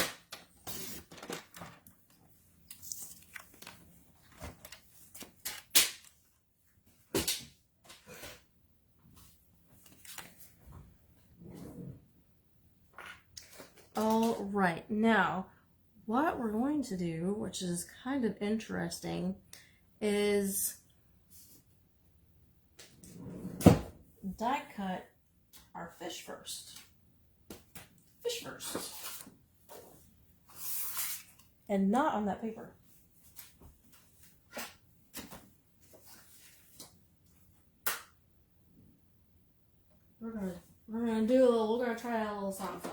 All right, now what we're going to do, which is kind of interesting, is die cut our fish first. Fish first. And not on that paper. We're gonna try a little something.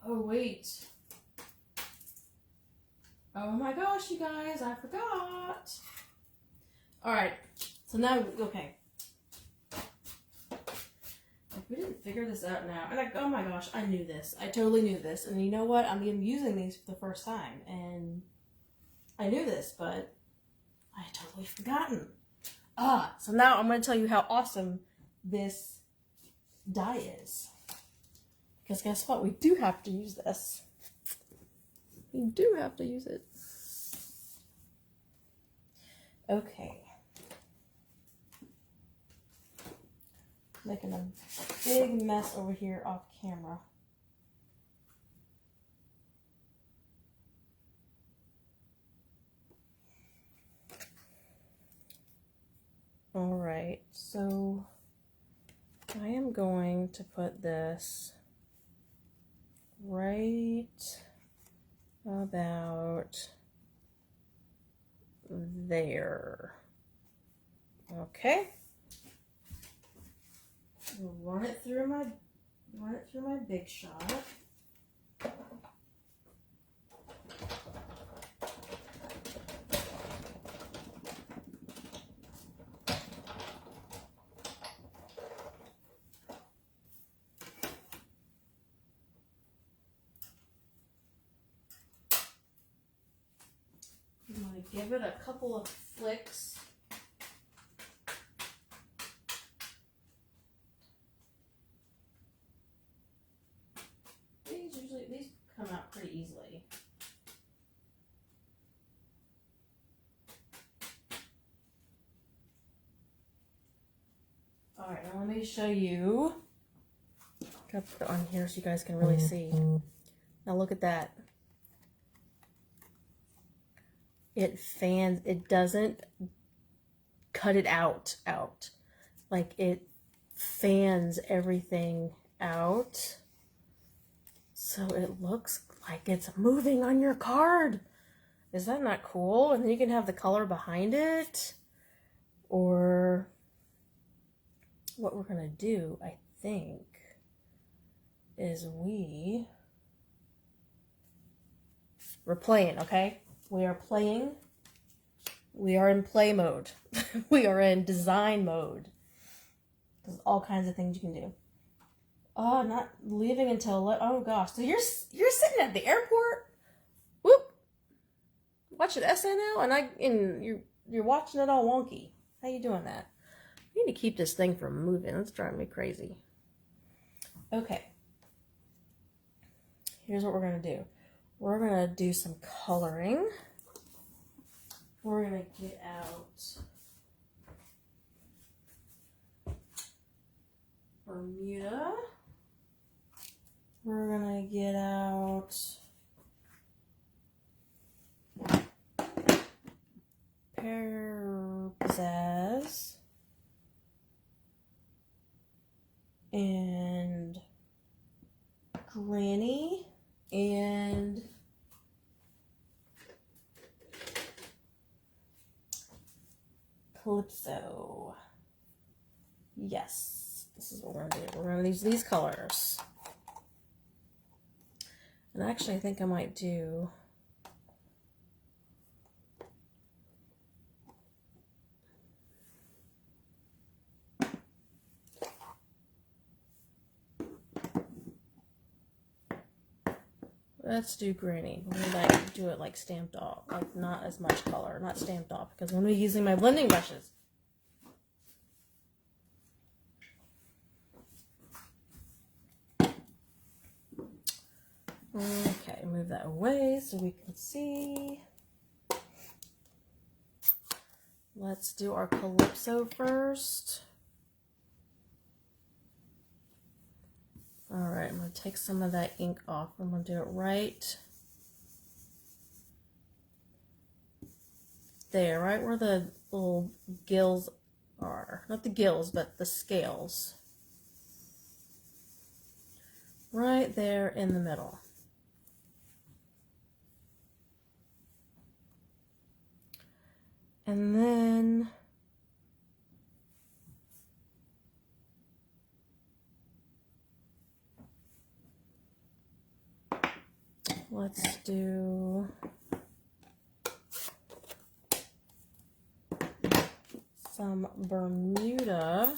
Oh, wait. Oh my gosh, you guys, I forgot. All right, so now, okay. If we didn't figure this out now, and oh my gosh, I knew this. I totally knew this. And you know what? I'm using these for the first time. And I knew this, but I had totally forgotten. So now I'm going to tell you how awesome this die is. Because guess what? We do have to use this. We do have to use it. Okay. Making a big mess over here off camera. All right, so I am going to put this right about there. Okay. We'll run it through my Big Shot. I'm going to give it a couple of flicks. These come out pretty easily. All right, now let me show you. Gotta put it on here so you guys can really see. Now look at that. It fans, it doesn't cut it out. Like it fans everything out. So it looks like it's moving on your card. Is that not cool? And then you can have the color behind it. Or what we're gonna do, I think, is we're playing, okay? We are playing. We are in play mode. We are in design mode. There's all kinds of things you can do. Oh, not leaving until, oh gosh. So you're sitting at the airport? Whoop. Watching SNL and you're watching it all wonky. How you doing that? I need to keep this thing from moving. It's driving me crazy. Okay. Here's what we're going to do. We're going to do some coloring. We're going to get out Bermuda. We're going to get out Pizzazz and Granny and Calypso. Yes, this is what we're going to do. We're going to use these colors. And actually, I think I might do let's do Granny. We're going to do it like stamped off, like not as much color, not stamped off, because I'm going to be using my blending brushes. Okay, move that away so we can see. Let's do our Calypso first. All right, I'm going to take some of that ink off. I'm going to do it right there, right where the little gills are. Not the gills, but the scales. Right there in the middle. And then let's do some Bermuda.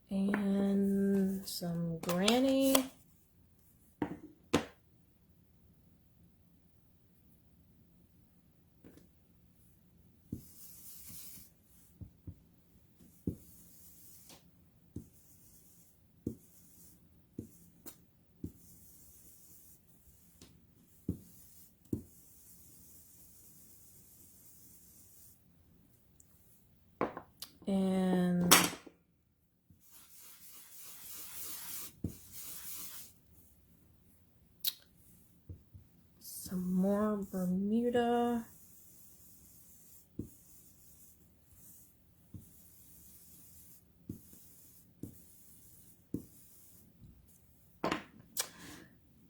And some granny. And some more Bermuda.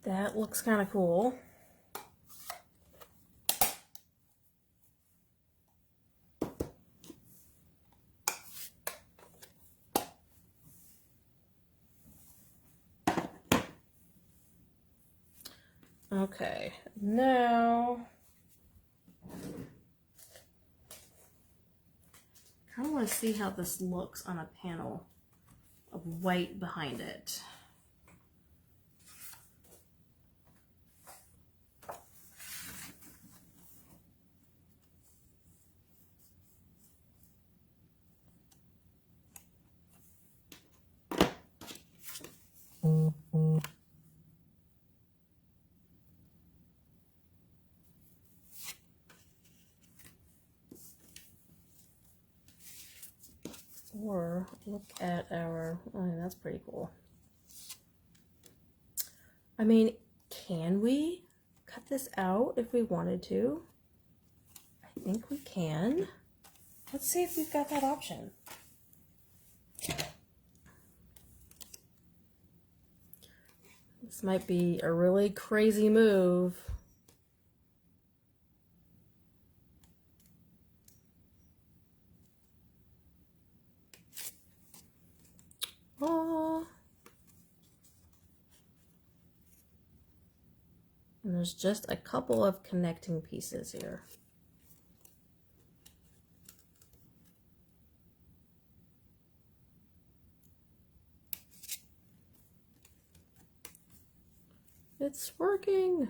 That looks kind of cool. Okay, now I kind of want to see how this looks on a panel of white behind it. Or look at our, oh, that's pretty cool. I mean, can we cut this out if we wanted to? I think we can. Let's see if we've got that option. This might be a really crazy move. Oh. And there's just a couple of connecting pieces here. It's working.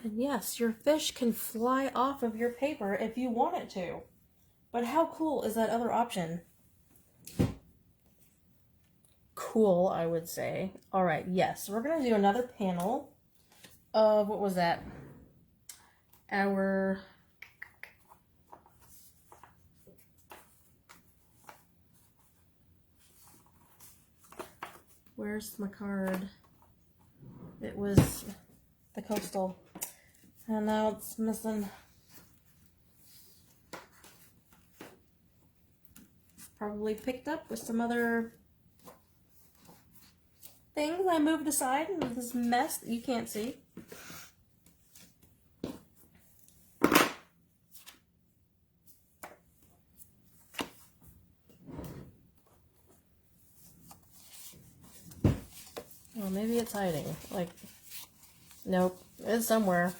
And yes, your fish can fly off of your paper if you want it to. But how cool is that other option? Cool, I would say. All right, yes, we're going to do another panel of, what was that? Our where's my card? It was the coastal. And now it's missing. Probably picked up with some other things I moved aside in this mess that you can't see. Well, maybe it's hiding. Like, nope, it's somewhere.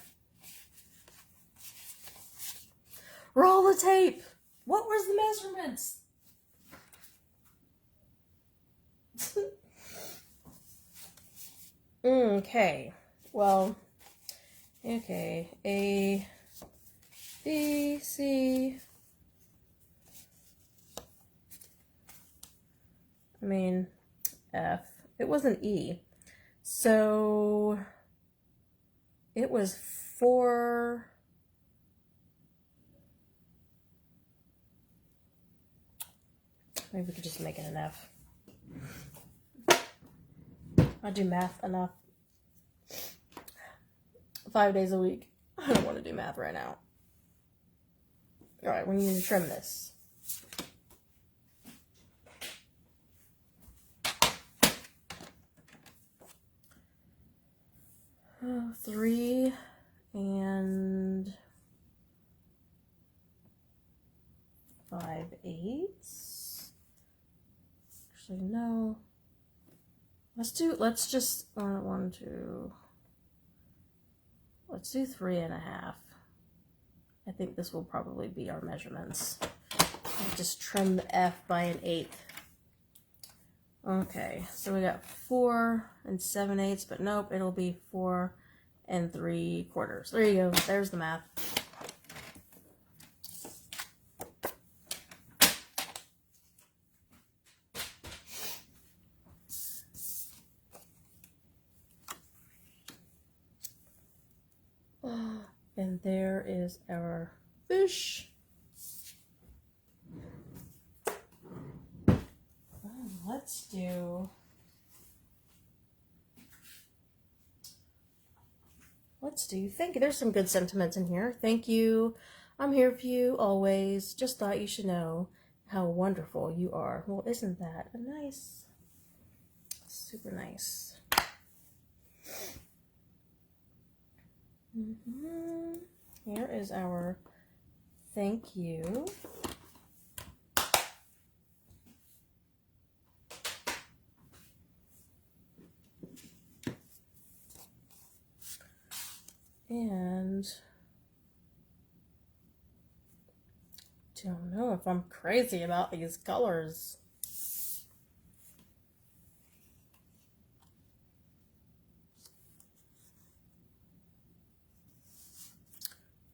Roll the tape! What was the measurements? Okay, well, okay, A, B, C, I mean, F. It was an E. So it was 4. Maybe we could just make it an F. I do math enough 5 days a week. I don't want to do math right now. All right, we need to trim this. Oh, 3 and 5/8. Actually, no. Let's do 3 1/2. I think this will probably be our measurements. I'll just trim the F by 1/8. Okay, so we got 4 7/8, but nope, it'll be 4 3/4. There you go. There's the math. And there is our fish. Let's do thank you. There's some good sentiments in here. Thank you. I'm here for you always. Just thought you should know how wonderful you are. Well, isn't that a nice? Super nice. Here is our thank you. And don't know if I'm crazy about these colors.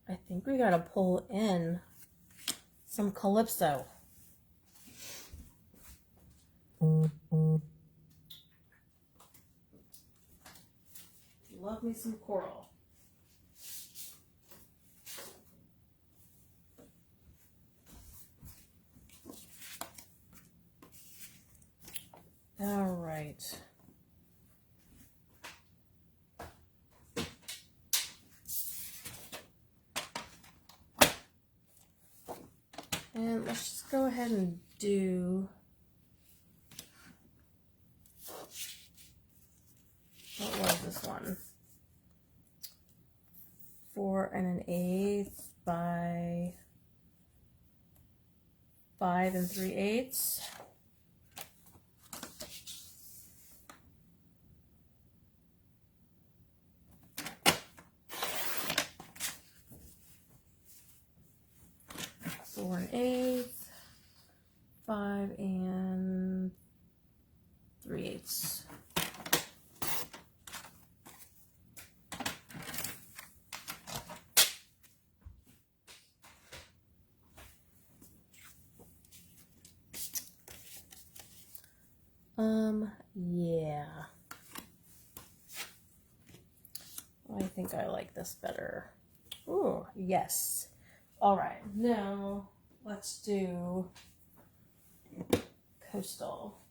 I think we gotta pull in some Calypso. Love me some coral. All right. And let's just go ahead and do, what was this one? 4 1/8 by 5 3/8. Four 1/8, 5 3/8. Yeah. I think I like this better. Ooh, yes. All right, now let's do Coastal.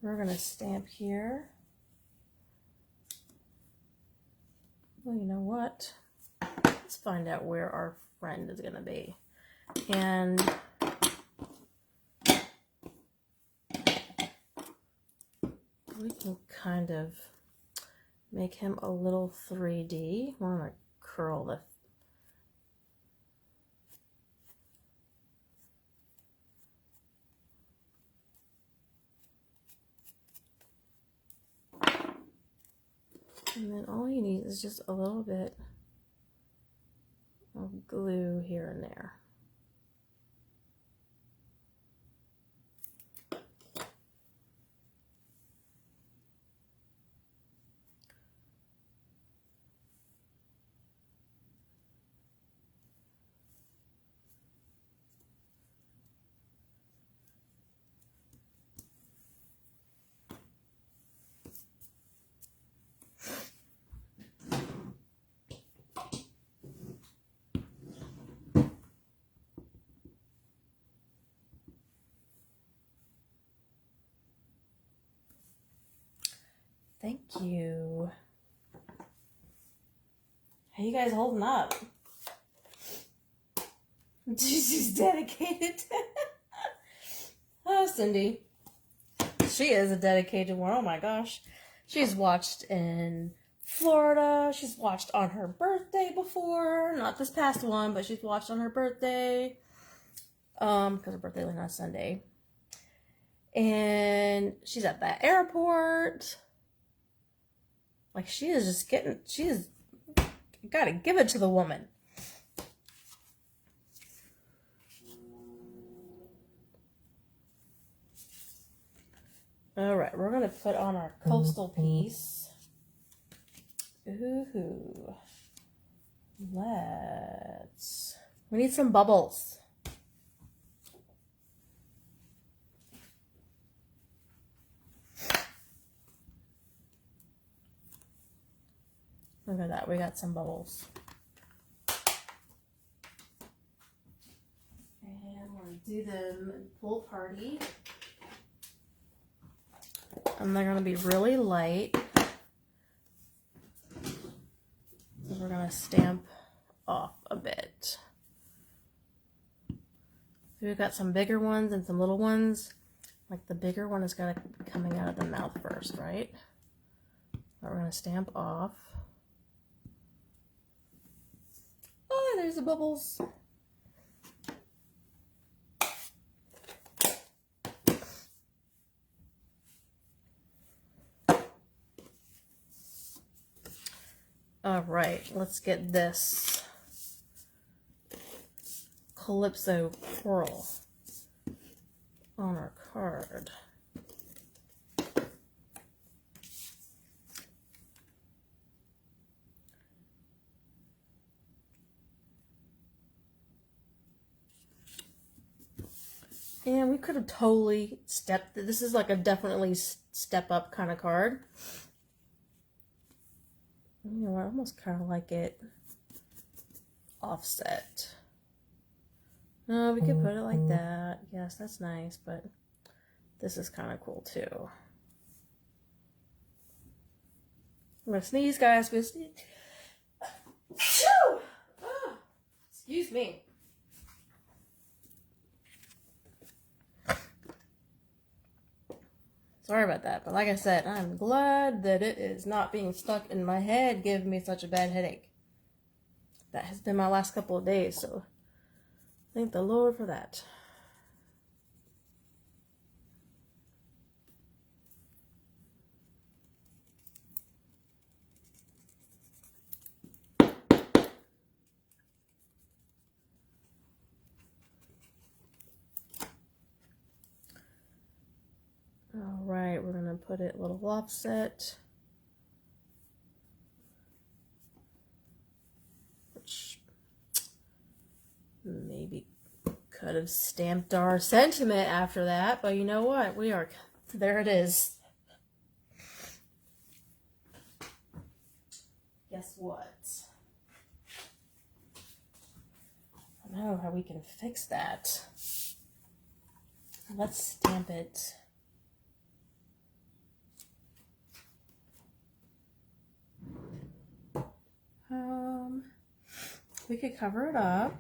We're gonna stamp here. Well, you know what? Let's find out where our friend is gonna be. And we can kind of make him a little 3D. We're gonna curl the and then all you need is just a little bit of glue here and there. Thank you. How you guys holding up? She's dedicated. Oh, Cindy. She is a dedicated one. Oh my gosh. She's watched in Florida. She's watched on her birthday before. Not this past one, but she's watched on her birthday. because her birthday was on Sunday. And she's at the airport. Like, she is just getting, gotta give it to the woman. All right, we're gonna put on our coastal piece. Ooh, we need some bubbles. Look at that, we got some bubbles. And we're gonna do the pool party. And they're gonna be really light. So we're gonna stamp off a bit. So we've got some bigger ones and some little ones. Like the bigger one is gonna be coming out of the mouth first, right? But we're gonna stamp off. Oh, there's the bubbles. All right, let's get this Calypso coral on our card. And we could have totally stepped, this is like a definitely step up kind of card. You know, I almost kind of like it offset. No, we could put it like that. Yes, that's nice, but this is kind of cool too. I'm gonna sneeze, guys. I'm gonna sneeze. Oh, excuse me. Sorry about that, but like I said, I'm glad that it is not being stuck in my head, giving me such a bad headache. That has been my last couple of days, so thank the Lord for that. All right, we're gonna put it a little offset, which maybe could have stamped our sentiment after that, but you know what? There it is. Guess what? I don't know how we can fix that. Let's stamp it. We could cover it up.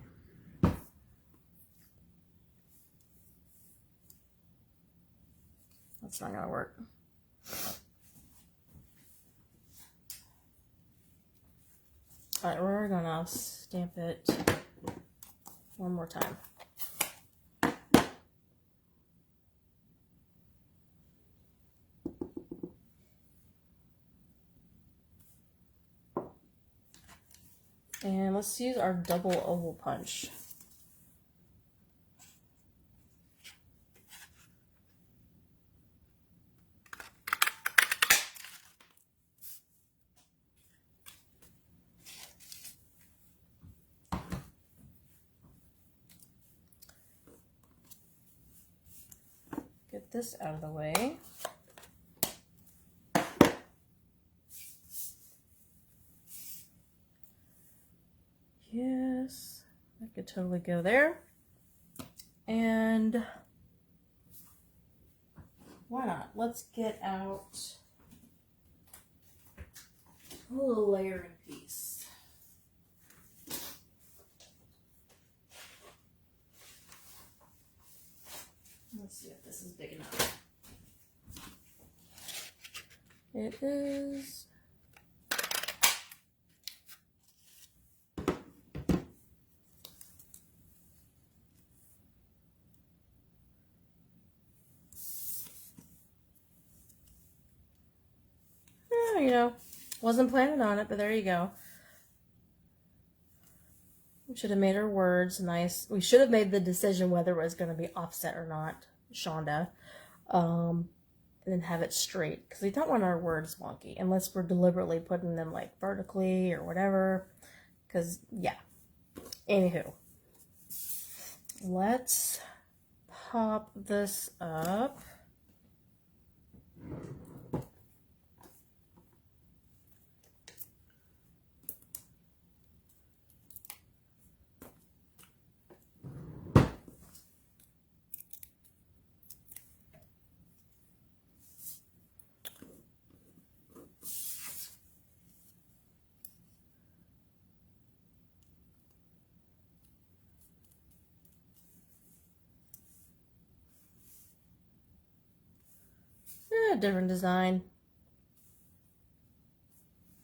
That's not gonna work. All right, we're gonna stamp it one more time. And let's use our double oval punch. Get this out of the way. Yes, that could totally go there. And why not? Let's get out a little layering piece. Let's see if this is big enough. It is. you know, wasn't planning on it, but there you go. We should have made our words nice. We should have made the decision whether it was going to be offset or not, Shonda. And then have it straight, because we don't want our words wonky unless we're deliberately putting them like vertically or whatever. Because, yeah. Anywho. Let's pop this up. Different design.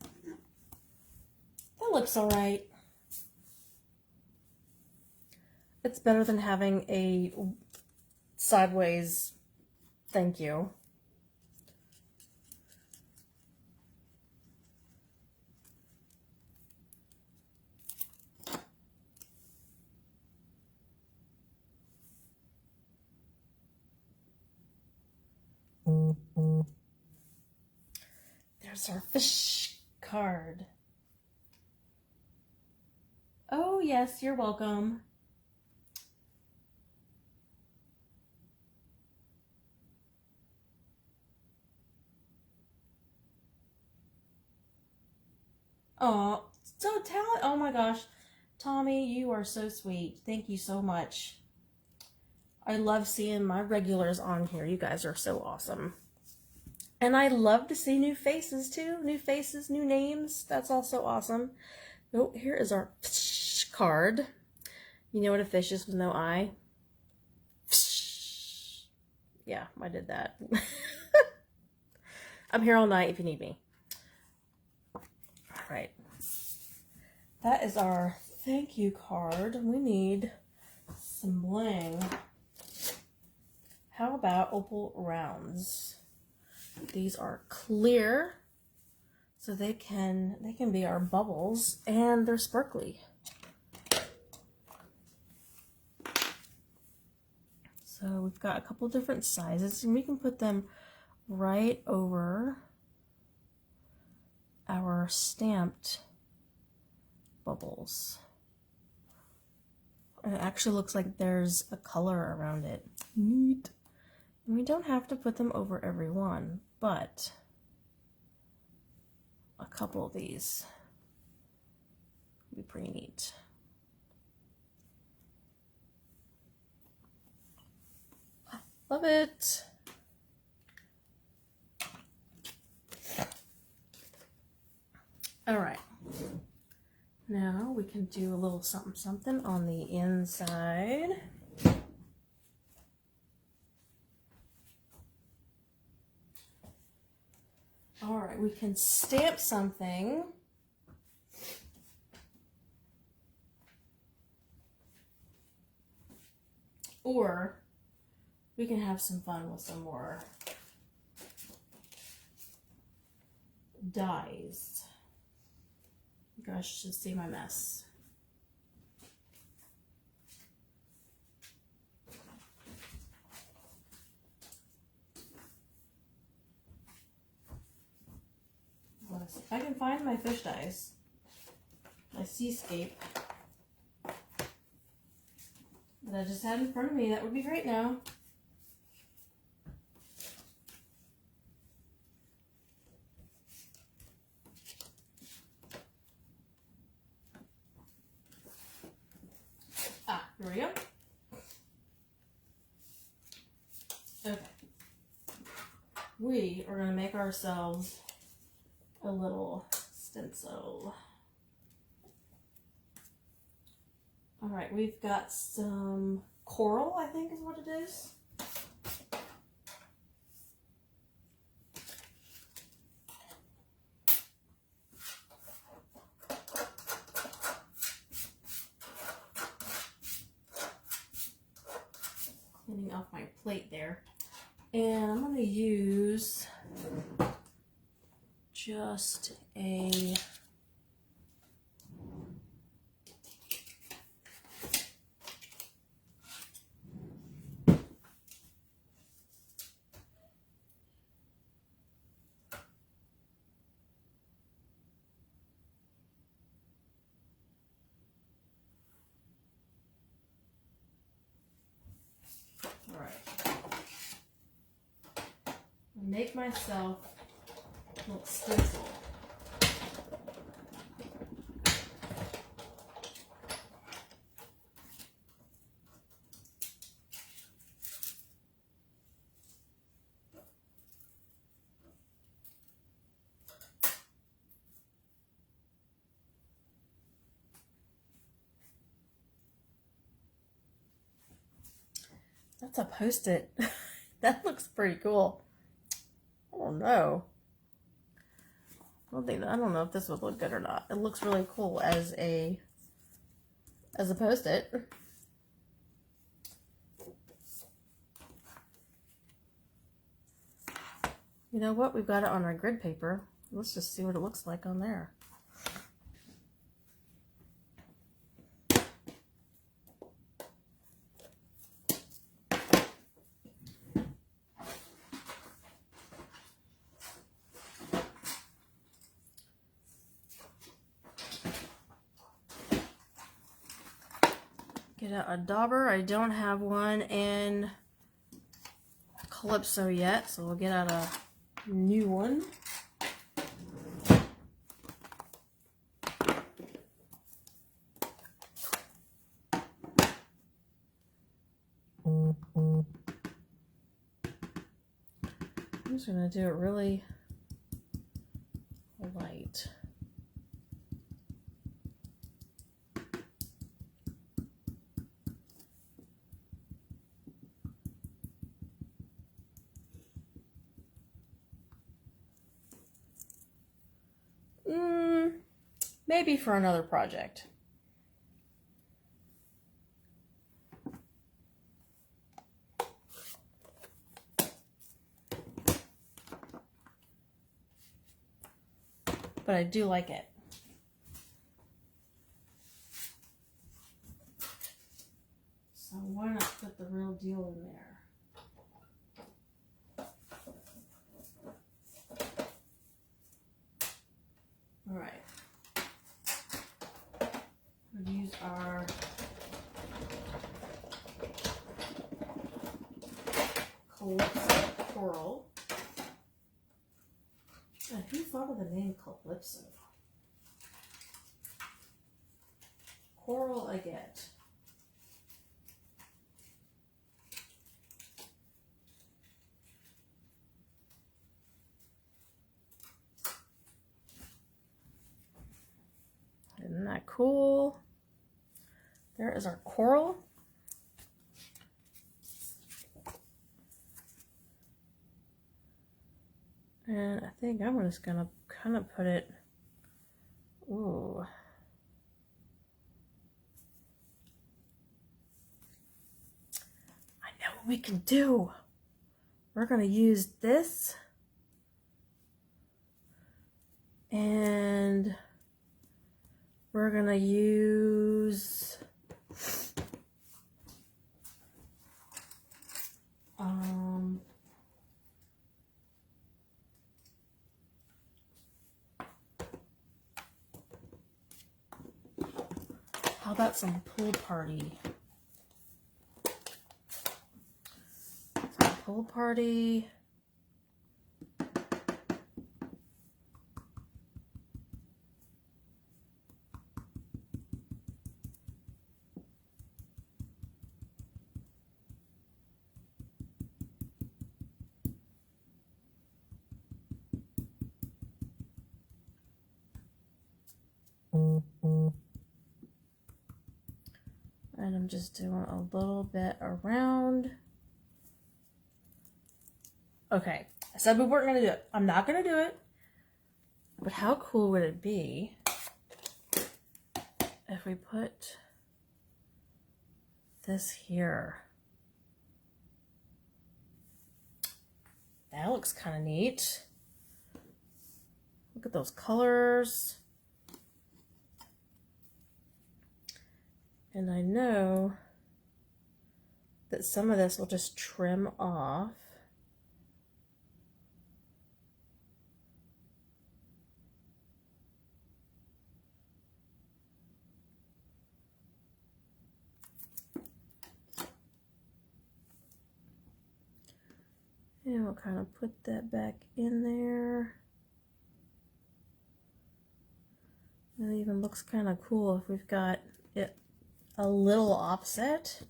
That looks all right. It's better than having a sideways thank you. There's our fish card. Oh, yes, you're welcome. Oh, so talented. Oh my gosh. Tommy, you are so sweet. Thank you so much. I love seeing my regulars on here. You guys are so awesome. And I love to see new faces too. New faces, new names. That's also awesome. Oh, here is our fish card. You know what a fish is with no eye? Fish. Yeah, I did that. I'm here all night if you need me. All right. That is our thank you card. We need some bling. How about opal rounds? These are clear, so they can be our bubbles, and they're sparkly. So we've got a couple different sizes, and we can put them right over our stamped bubbles. And it actually looks like there's a color around it. Neat. And we don't have to put them over every one, but a couple of these would be pretty neat. Love it. All right. Now we can do a little something something on the inside. All right, we can stamp something. Or we can have some fun with some more dies. You guys should see my mess. Let's see if I can find my fish dies. My seascape that I just had in front of me. That would be great now. Ah, here we go. Okay. We are going to make ourselves a little stencil. All right, we've got some coral, I think is what it is. Cleaning off my plate there. And I'm going to use just a make myself a little stencil. That's a Post-it. That looks pretty cool. Oh no. I don't know if this would look good or not. It looks really cool as a Post-it. You know what? We've got it on our grid paper. Let's just see what it looks like on there. Get out a dauber. I don't have one in Calypso yet, so we'll get out a new one. I'm just going to do it really light. Maybe for another project. But I do like it. So why not put the real deal in there? All right. We'll use our Calypso coral. And who thought of the name Calypso? Coral I get. Isn't that cool? There is our coral. And I think I'm just gonna kind of put it, ooh. I know what we can do. We're gonna use this and we're gonna use how about some pool party? Some pool party. And I'm just doing a little bit around. Okay, I said we weren't going to do it. I'm not going to do it. But how cool would it be if we put this here? That looks kind of neat. Look at those colors. And I know that some of this will just trim off. And we'll kind of put that back in there. It even looks kind of cool if we've got it a little offset.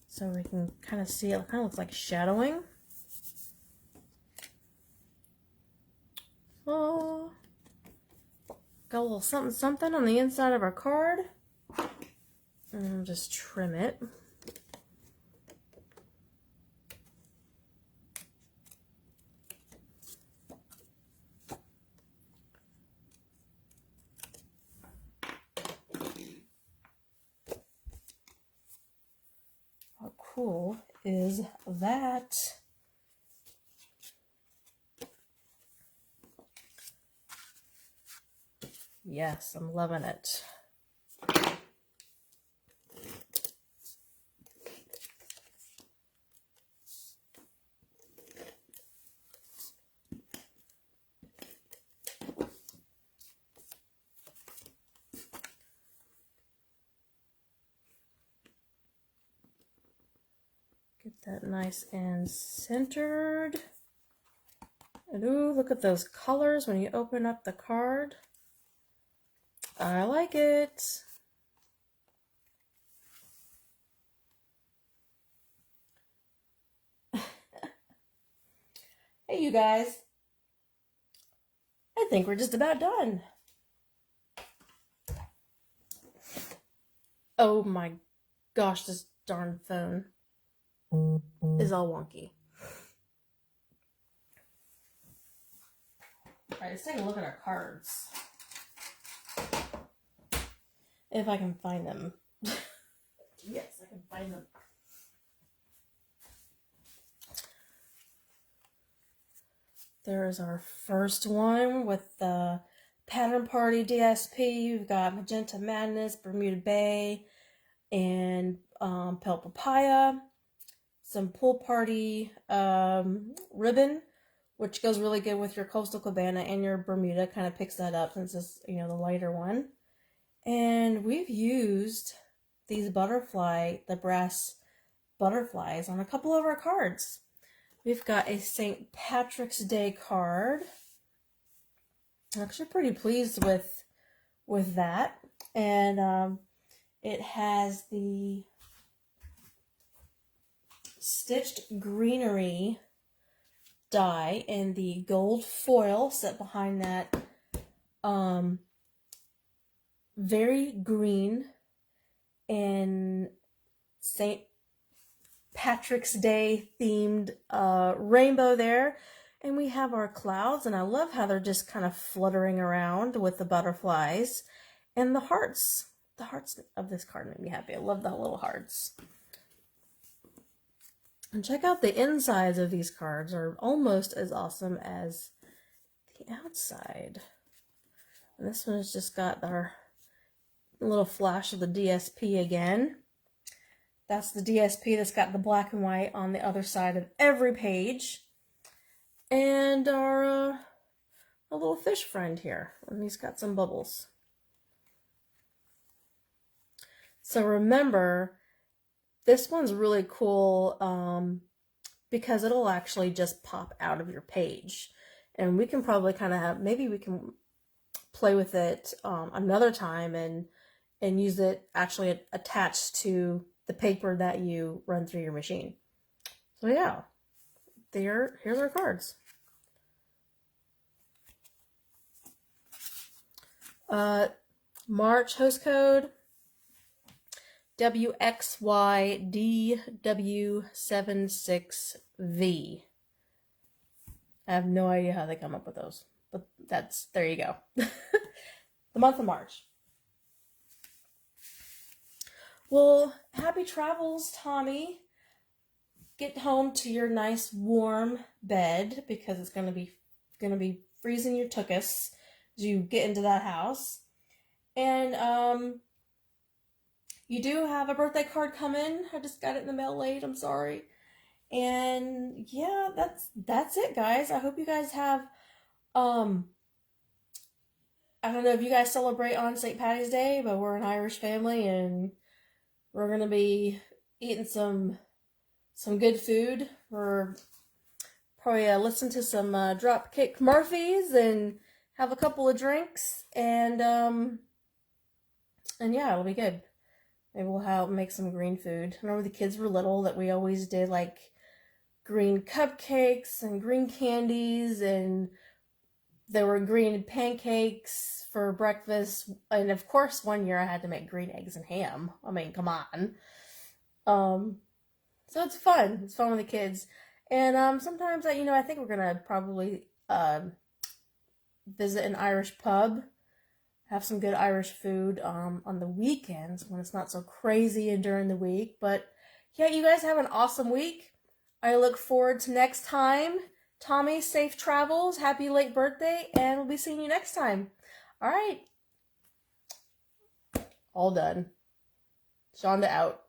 So we can kind of see it kind of looks like shadowing. Oh, got a little something something on the inside of our card. And I'll just trim it. How cool is that? Yes, I'm loving it. Get that nice and centered. And ooh, look at those colors when you open up the card. I like it. Hey, you guys. I think we're just about done. Oh my gosh, this darn phone is all wonky. Alright, let's take a look at our cards. If I can find them. Yes, I can find them. There's our first one with the Pattern Party DSP. We've got Magenta Madness, Bermuda Bay, and Pale Papaya. Some Pool Party ribbon, which goes really good with your Coastal Cabana and your Bermuda. Kind of picks that up since it's, you know, the lighter one. And we've used these the brass butterflies on a couple of our cards. We've got a St. Patrick's Day card. I'm actually pretty pleased with that. And it has the stitched greenery die and the gold foil set behind that very green and St. Patrick's Day themed rainbow there. And we have our clouds, and I love how they're just kind of fluttering around with the butterflies and the hearts. The hearts of this card make me happy. I love the little hearts. And check out the insides of these cards are almost as awesome as the outside. And this one has just got our little flash of the DSP again. That's the DSP that's got the black and white on the other side of every page. And our a little fish friend here. And he's got some bubbles. So remember, this one's really cool because it'll actually just pop out of your page. And we can probably kind of have, maybe we can play with it another time and use it actually attached to the paper that you run through your machine. So yeah, here's our cards. March host code WXYDW76V. I have no idea how they come up with those, but there you go. The month of March. Well, happy travels, Tommy. Get home to your nice warm bed because it's gonna be freezing your tuchus as you get into that house. And you do have a birthday card coming. I just got it in the mail late. I'm sorry. And yeah, that's it, guys. I hope you guys have I don't know if you guys celebrate on St. Patty's Day, but we're an Irish family and we're gonna be eating some good food. We're probably listen to some Dropkick Murphys and have a couple of drinks and yeah, it'll be good. Maybe we'll make some green food. I remember the kids were little that we always did like green cupcakes and green candies, and there were green pancakes for breakfast. And of course, one year I had to make green eggs and ham. I mean, come on. So it's fun. It's fun with the kids. And sometimes I think we're gonna probably visit an Irish pub, have some good Irish food on the weekends when it's not so crazy and during the week. But yeah, you guys have an awesome week. I look forward to next time. Tommy, safe travels, happy late birthday, and we'll be seeing you next time. All right. All done. Shonda out.